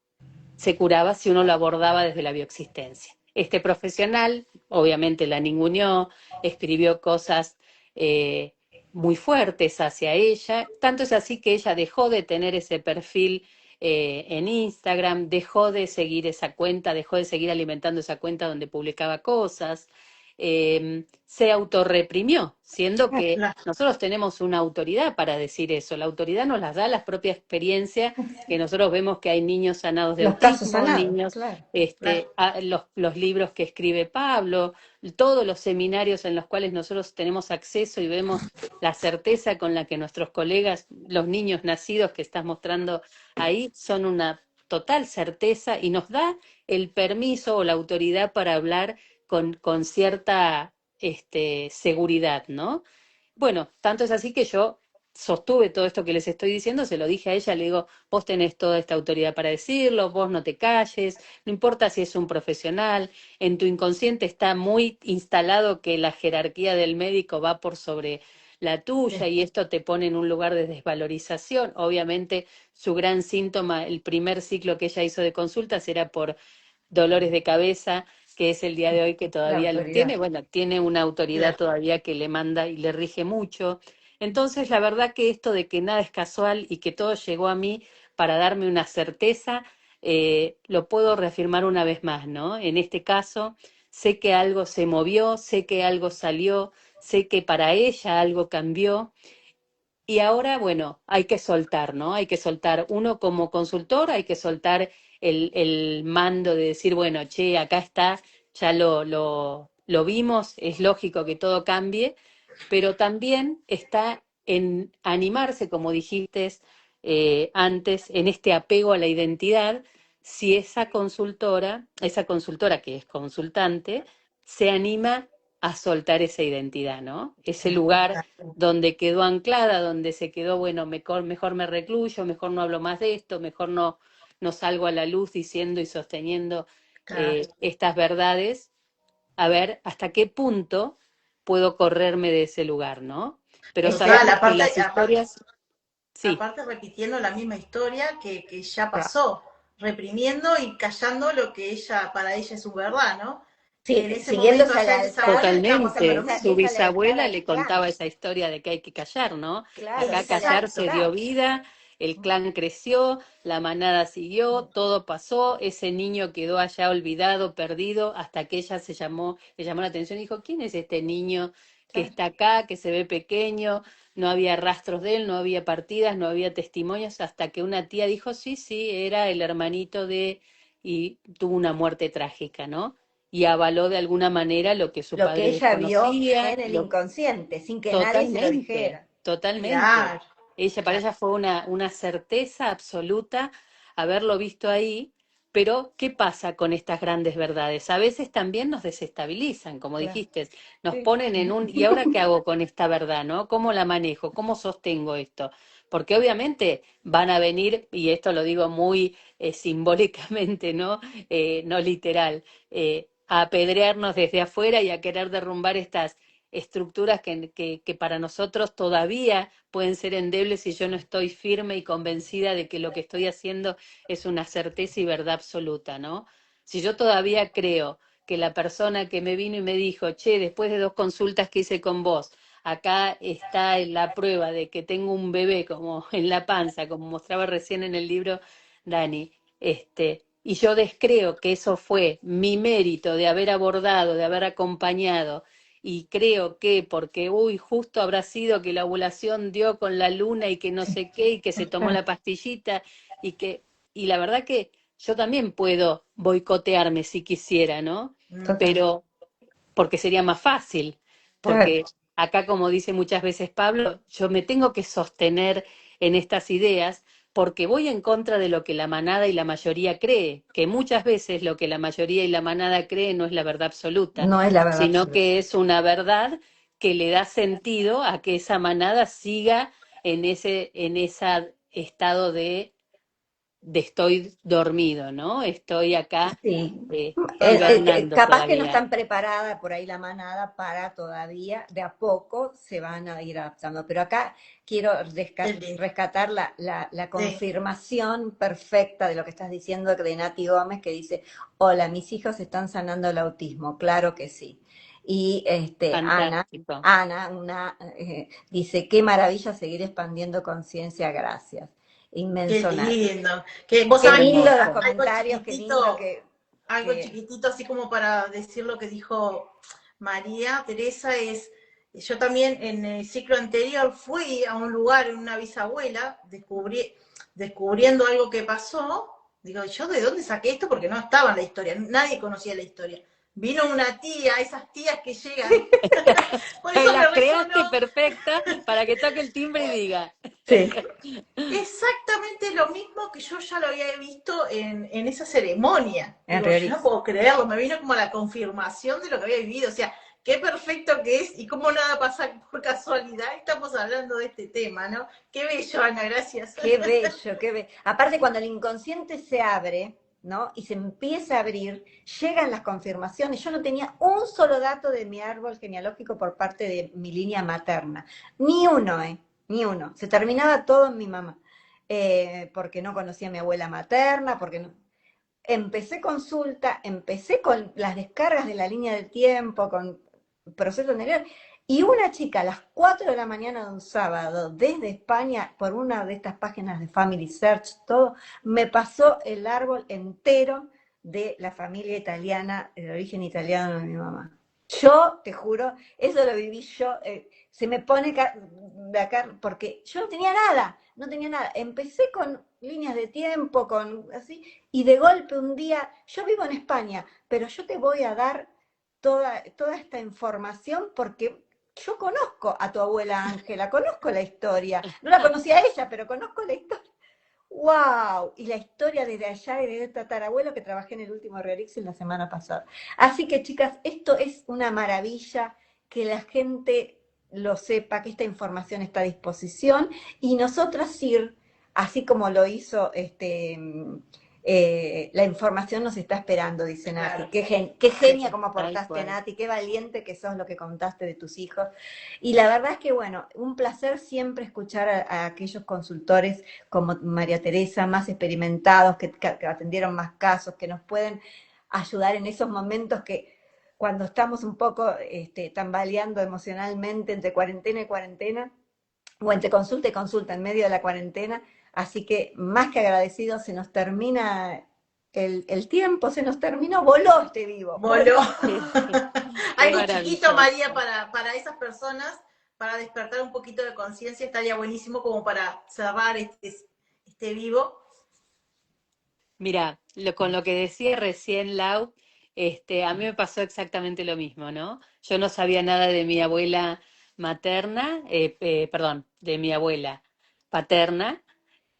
si uno lo abordaba desde la bioexistencia. Este profesional, obviamente, la ninguneó, escribió cosas eh, muy fuertes hacia ella, tanto es así que ella dejó de tener ese perfil en Instagram, dejó de seguir esa cuenta, dejó de seguir alimentando esa cuenta donde publicaba cosas, se autorreprimió, siendo que Claro. nosotros tenemos una autoridad para decir eso. La autoridad nos las da la propia experiencia, que nosotros vemos que hay niños sanados de Los casos autismo, sanados, niños, claro. Claro. los libros que escribe Pablo, todos los seminarios en los cuales nosotros tenemos acceso y vemos la certeza con la que nuestros colegas, los niños nacidos que estás mostrando ahí, son una total certeza y nos da el permiso o la autoridad para hablar con cierta seguridad, ¿no? Bueno, tanto es así que yo sostuve todo esto que les estoy diciendo, se lo dije a ella, le digo, vos tenés toda esta autoridad para decirlo, vos no te calles, no importa si es un profesional, en tu inconsciente está muy instalado que la jerarquía del médico va por sobre la tuya y esto te pone en un lugar de desvalorización. Obviamente su gran síntoma, el primer ciclo que ella hizo de consultas era por dolores de cabeza que es el día de hoy que La todavía lo tiene. autoridad. Bueno, tiene una autoridad Claro. todavía que le manda y le rige mucho. Entonces, la verdad que esto de que nada es casual y que todo llegó a mí para darme una certeza, lo puedo reafirmar una vez más, ¿no? En este caso, sé que algo se movió, sé que algo salió, sé que para ella algo cambió. Y ahora, bueno, hay que soltar, ¿no? Hay que soltar uno como consultor, hay que soltar el mando de decir, bueno, che, acá está, ya lo vimos, es lógico que todo cambie, pero también está en animarse, como dijiste antes, en este apego a la identidad, si esa consultora que es consultante, se anima a soltar esa identidad, ¿no? Ese lugar donde quedó anclada, donde se quedó, bueno, mejor me recluyo, mejor no hablo más de esto, mejor no salgo a la luz diciendo y sosteniendo Claro. estas verdades, a ver hasta qué punto puedo correrme de ese lugar, ¿no? Pero Total, sabemos que aparte, las historias, sí, aparte repitiendo la misma historia que ya Claro. pasó, reprimiendo y callando lo que ella, para ella es su verdad, ¿no? Que Sí, en ese momento, siguiéndose al allá en esa altar, bolsa, está pasando lo totalmente. Su mismo. esa lealtad bisabuela al le clan, contaba esa historia de que hay que callar, ¿no? claro, Acá esa callarse Exacto. dio lealtad. vida, el clan creció, la manada siguió, todo pasó, ese niño quedó allá olvidado, perdido, hasta que ella le llamó la atención y dijo, ¿quién es este niño que Claro, está acá, que se ve pequeño? No había rastros de él, no había partidas, no había testimonios, hasta que una tía dijo, sí, sí, era el hermanito de... y tuvo una muerte trágica, ¿no? Y avaló de alguna manera lo que su lo que padre ella vio desconocía, en el inconsciente, sin que nadie se lo totalmente, dijera. totalmente. Claro, Para claro. ella fue una certeza absoluta haberlo visto ahí, pero ¿qué pasa con estas grandes verdades? A veces también nos desestabilizan, como Claro, dijiste, nos sí. ponen en un, ¿y ahora qué hago con esta verdad, no? ¿Cómo la manejo? ¿Cómo sostengo esto? Porque obviamente van a venir, y esto lo digo muy simbólicamente, ¿no? No literal, a apedrearnos desde afuera y a querer derrumbar estas estructuras que para nosotros todavía pueden ser endebles si yo no estoy firme y convencida de que lo que estoy haciendo es una certeza y verdad absoluta, ¿no? Si yo todavía creo que la persona que me vino y me dijo, che, después de 2 consultas que hice con vos, acá está la prueba de que tengo un bebé como en la panza, como mostraba recién en el libro Dani, y yo descreo que eso fue mi mérito de haber abordado, de haber acompañado, y creo que porque, uy, justo habrá sido que la ovulación dio con la luna y que no sé qué, y que se tomó la pastillita, y que, y la verdad que yo también puedo boicotearme si quisiera, ¿no? Total, Pero porque sería más fácil, claro. porque acá, como dice muchas veces Pablo, yo me tengo que sostener en estas ideas porque voy en contra de lo que la manada y la mayoría cree, que muchas veces lo que la mayoría y la manada cree no es la verdad absoluta, No es la verdad sino absoluta. que es una verdad que le da sentido a que esa manada siga en ese estado de estoy dormido, ¿no? Estoy acá Sí. hibernando Capaz que no todavía. están preparadas por ahí la manada para todavía, de a poco se van a ir adaptando. Pero acá quiero Qué lindo. rescatar la Sí, confirmación perfecta de lo que estás diciendo de Nati Gómez, que dice, hola, mis hijos están sanando el autismo. Claro que sí. Y Fantástico. dice, qué maravilla seguir expandiendo conciencia, gracias. qué Inmenso Nati. lindo. Que vos Qué sabés que lindo los algo comentarios, qué lindo chiquitito, algo que chiquitito, así como para decir lo que dijo María Teresa, es, yo también en el ciclo anterior fui a un lugar, en una bisabuela, descubriendo algo que pasó, digo, ¿yo de dónde saqué esto? Porque no estaba en la historia, nadie conocía la historia. Vino una tía, esas tías que llegan, por eso me La creaste resonó. perfecta para que toque el timbre y diga. sí, Exactamente lo mismo que yo ya lo había visto en esa ceremonia. en Digo, yo no realidad. puedo creerlo, me vino como la confirmación de lo que había vivido. O sea, qué perfecto que es y cómo nada pasa por casualidad. Estamos hablando de este tema, ¿no? Qué bello, Ana, gracias. Qué bello, qué bello. Aparte, cuando el inconsciente se abre, ¿no? Y se empieza a abrir, llegan las confirmaciones. Yo no tenía un solo dato de mi árbol genealógico por parte de mi línea materna. Ni uno, ¿eh? Ni uno. Se terminaba todo en mi mamá. Porque no conocía a mi abuela materna, porque no. empecé consulta, empecé con las descargas de la línea del tiempo, con proceso anterior, y una chica a las 4 de la mañana de un sábado, desde España, por una de estas páginas de Family Search, todo, me pasó el árbol entero de la familia italiana, el origen italiano de mi mamá. Yo, te juro, eso lo viví yo, se me pone de acá, porque yo no tenía nada, no tenía nada. Empecé con líneas de tiempo, con así, y de golpe un día, yo vivo en España, pero yo te voy a dar toda esta información porque yo conozco a tu abuela Ángela, conozco la historia. No la conocía a ella, pero conozco la historia. ¡Wow! Y la historia desde allá y desde el tatarabuelo que trabajé en el último Realixin la semana pasada. Así que, chicas, esto es una maravilla que la gente lo sepa, que esta información está a disposición y nosotras ir, así como lo hizo la información nos está esperando, dice Nati. Claro. Qué genia como Tal aportaste, cual. Nati, qué valiente que sos lo que contaste de tus hijos. Y la verdad es que, bueno, un placer siempre escuchar a aquellos consultores como María Teresa, más experimentados, que atendieron más casos, que nos pueden ayudar en esos momentos que cuando estamos un poco tambaleando emocionalmente entre cuarentena y cuarentena, o entre consulta y consulta en medio de la cuarentena. Así que más que agradecidos, se nos termina el tiempo, se nos terminó, voló este vivo, Voló. voló. Qué Algo chiquito, María, maravilloso. para esas personas, para despertar un poquito de conciencia, estaría buenísimo como para cerrar este vivo. Mira, con lo que decía recién Lau, a mí me pasó exactamente lo mismo, ¿no? Yo no sabía nada de mi abuela materna, perdón, de mi abuela paterna,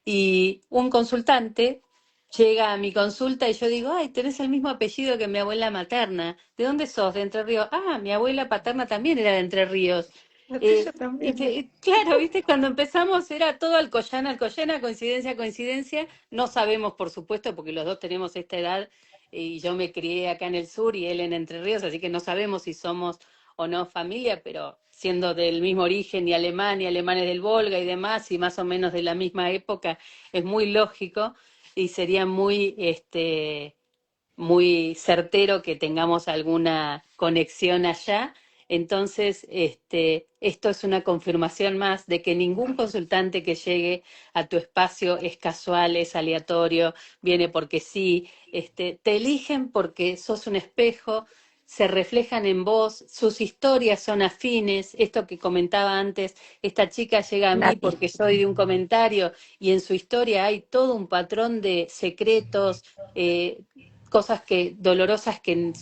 y un consultante llega a mi consulta y yo digo, ay, tenés el mismo apellido que mi abuela materna. ¿De dónde sos? De Entre Ríos. Ah, mi abuela paterna también era de Entre Ríos. La tuya también. Claro, viste, cuando empezamos era todo Alcoyana, Alcoyana, coincidencia, coincidencia. No sabemos, por supuesto, porque los dos tenemos esta edad y yo me crié acá en el sur y él en Entre Ríos, así que no sabemos si somos o no familia, pero siendo del mismo origen y Alemania, alemanes del Volga y demás, y más o menos de la misma época, es muy lógico y sería muy certero que tengamos alguna conexión allá. Entonces, esto es una confirmación más de que ningún consultante que llegue a tu espacio es casual, es aleatorio, viene porque sí, te eligen porque sos un espejo, se reflejan en vos, sus historias son afines, esto que comentaba antes, esta chica llega a mí Nati. porque soy de un comentario y en su historia hay todo un patrón de secretos, cosas dolorosas que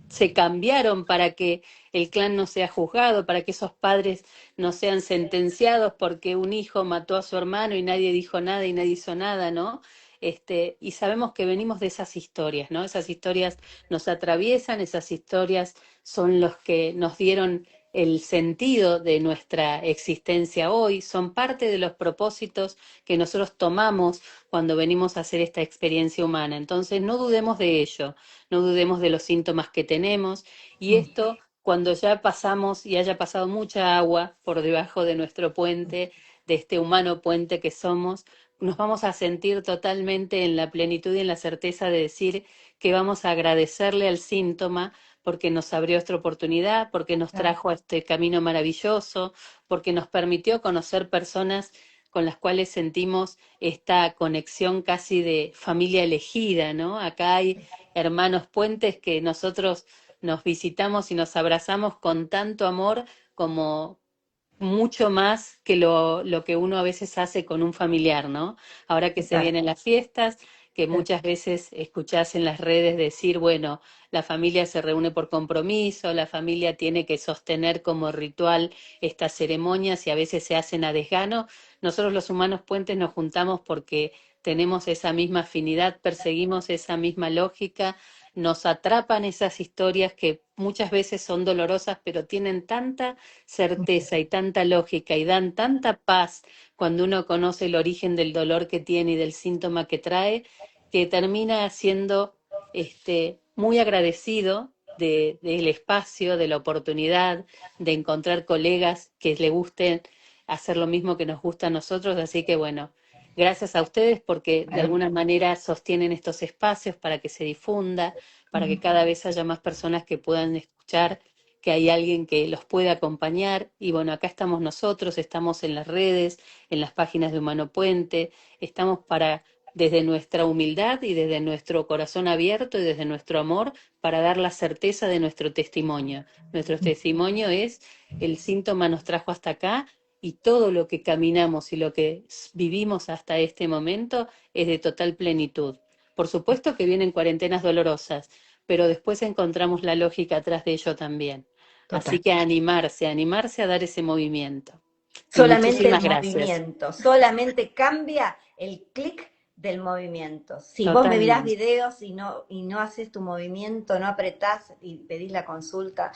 se cambiaron para que el clan no sea juzgado, para que esos padres no sean sentenciados porque un hijo mató a su hermano y nadie dijo nada y nadie hizo nada, ¿no? Y sabemos que venimos de esas historias, ¿no? Esas historias nos atraviesan, esas historias son los que nos dieron el sentido de nuestra existencia hoy, son parte de los propósitos que nosotros tomamos cuando venimos a hacer esta experiencia humana. Entonces, no dudemos de ello, no dudemos de los síntomas que tenemos y esto, cuando ya pasamos y haya pasado mucha agua por debajo de nuestro puente, de este humano puente que somos, nos vamos a sentir totalmente en la plenitud y en la certeza de decir que vamos a agradecerle al síntoma porque nos abrió esta oportunidad, porque nos trajo a este camino maravilloso, porque nos permitió conocer personas con las cuales sentimos esta conexión casi de familia elegida, ¿no? Acá hay hermanos puentes que nosotros nos visitamos y nos abrazamos con tanto amor como mucho más que lo que uno a veces hace con un familiar, ¿no? Ahora que se Total. vienen las fiestas, que muchas veces escuchás en las redes decir, bueno, la familia se reúne por compromiso, la familia tiene que sostener como ritual estas ceremonias y a veces se hacen a desgano. Nosotros los humanos puentes nos juntamos porque tenemos esa misma afinidad, perseguimos esa misma lógica, nos atrapan esas historias que muchas veces son dolorosas, pero tienen tanta certeza y tanta lógica y dan tanta paz cuando uno conoce el origen del dolor que tiene y del síntoma que trae, que termina siendo muy agradecido del espacio, de la oportunidad, de encontrar colegas que le gusten hacer lo mismo que nos gusta a nosotros. Así que bueno, Gracias a ustedes porque de Bueno, alguna manera sostienen estos espacios para que se difunda, para que cada vez haya más personas que puedan escuchar, que hay alguien que los puede acompañar. Y bueno, acá estamos nosotros, estamos en las redes, en las páginas de Humano Puente, estamos para, desde nuestra humildad y desde nuestro corazón abierto y desde nuestro amor, para dar la certeza de nuestro testimonio. Nuestro testimonio es: el síntoma nos trajo hasta acá y todo lo que caminamos y lo que vivimos hasta este momento es de total plenitud. Por supuesto que vienen cuarentenas dolorosas, pero después encontramos la lógica atrás de ello también. Así total. que animarse a dar ese movimiento. Y Solamente el muchísimas gracias. movimiento, solamente cambia el clic del movimiento. Si vos me mirás Totalmente. videos y no haces tu movimiento, no apretás y pedís la consulta,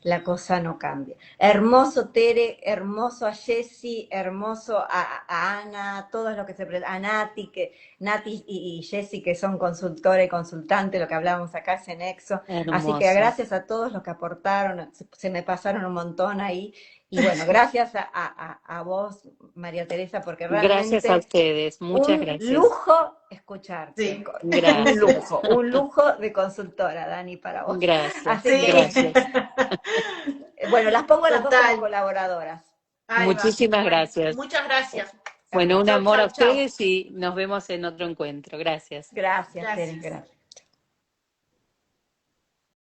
la cosa no cambia. Hermoso Tere, hermoso a Jessy, hermoso a Ana, todos los que a Nati, Nati y Jessy que son consultora y consultante, lo que hablábamos acá es en Nexo. Así que Hermoso. gracias a todos los que aportaron, se me pasaron un montón ahí. Y bueno, gracias a vos, María Teresa, porque Gracias a realmente ustedes. Muchas un gracias. lujo escucharte. Sí, Gracias. Un lujo de consultora, Dani, para vos. Gracias. Así que, sí, Gracias. bueno, las pongo a las dos como total. colaboradoras. Ahí va. Muchísimas Bueno, gracias. muchas gracias. Bueno, un Chau, amor a chau, chau. ustedes y nos vemos en otro encuentro. Gracias. Gracias, Tere, Gracias. gracias.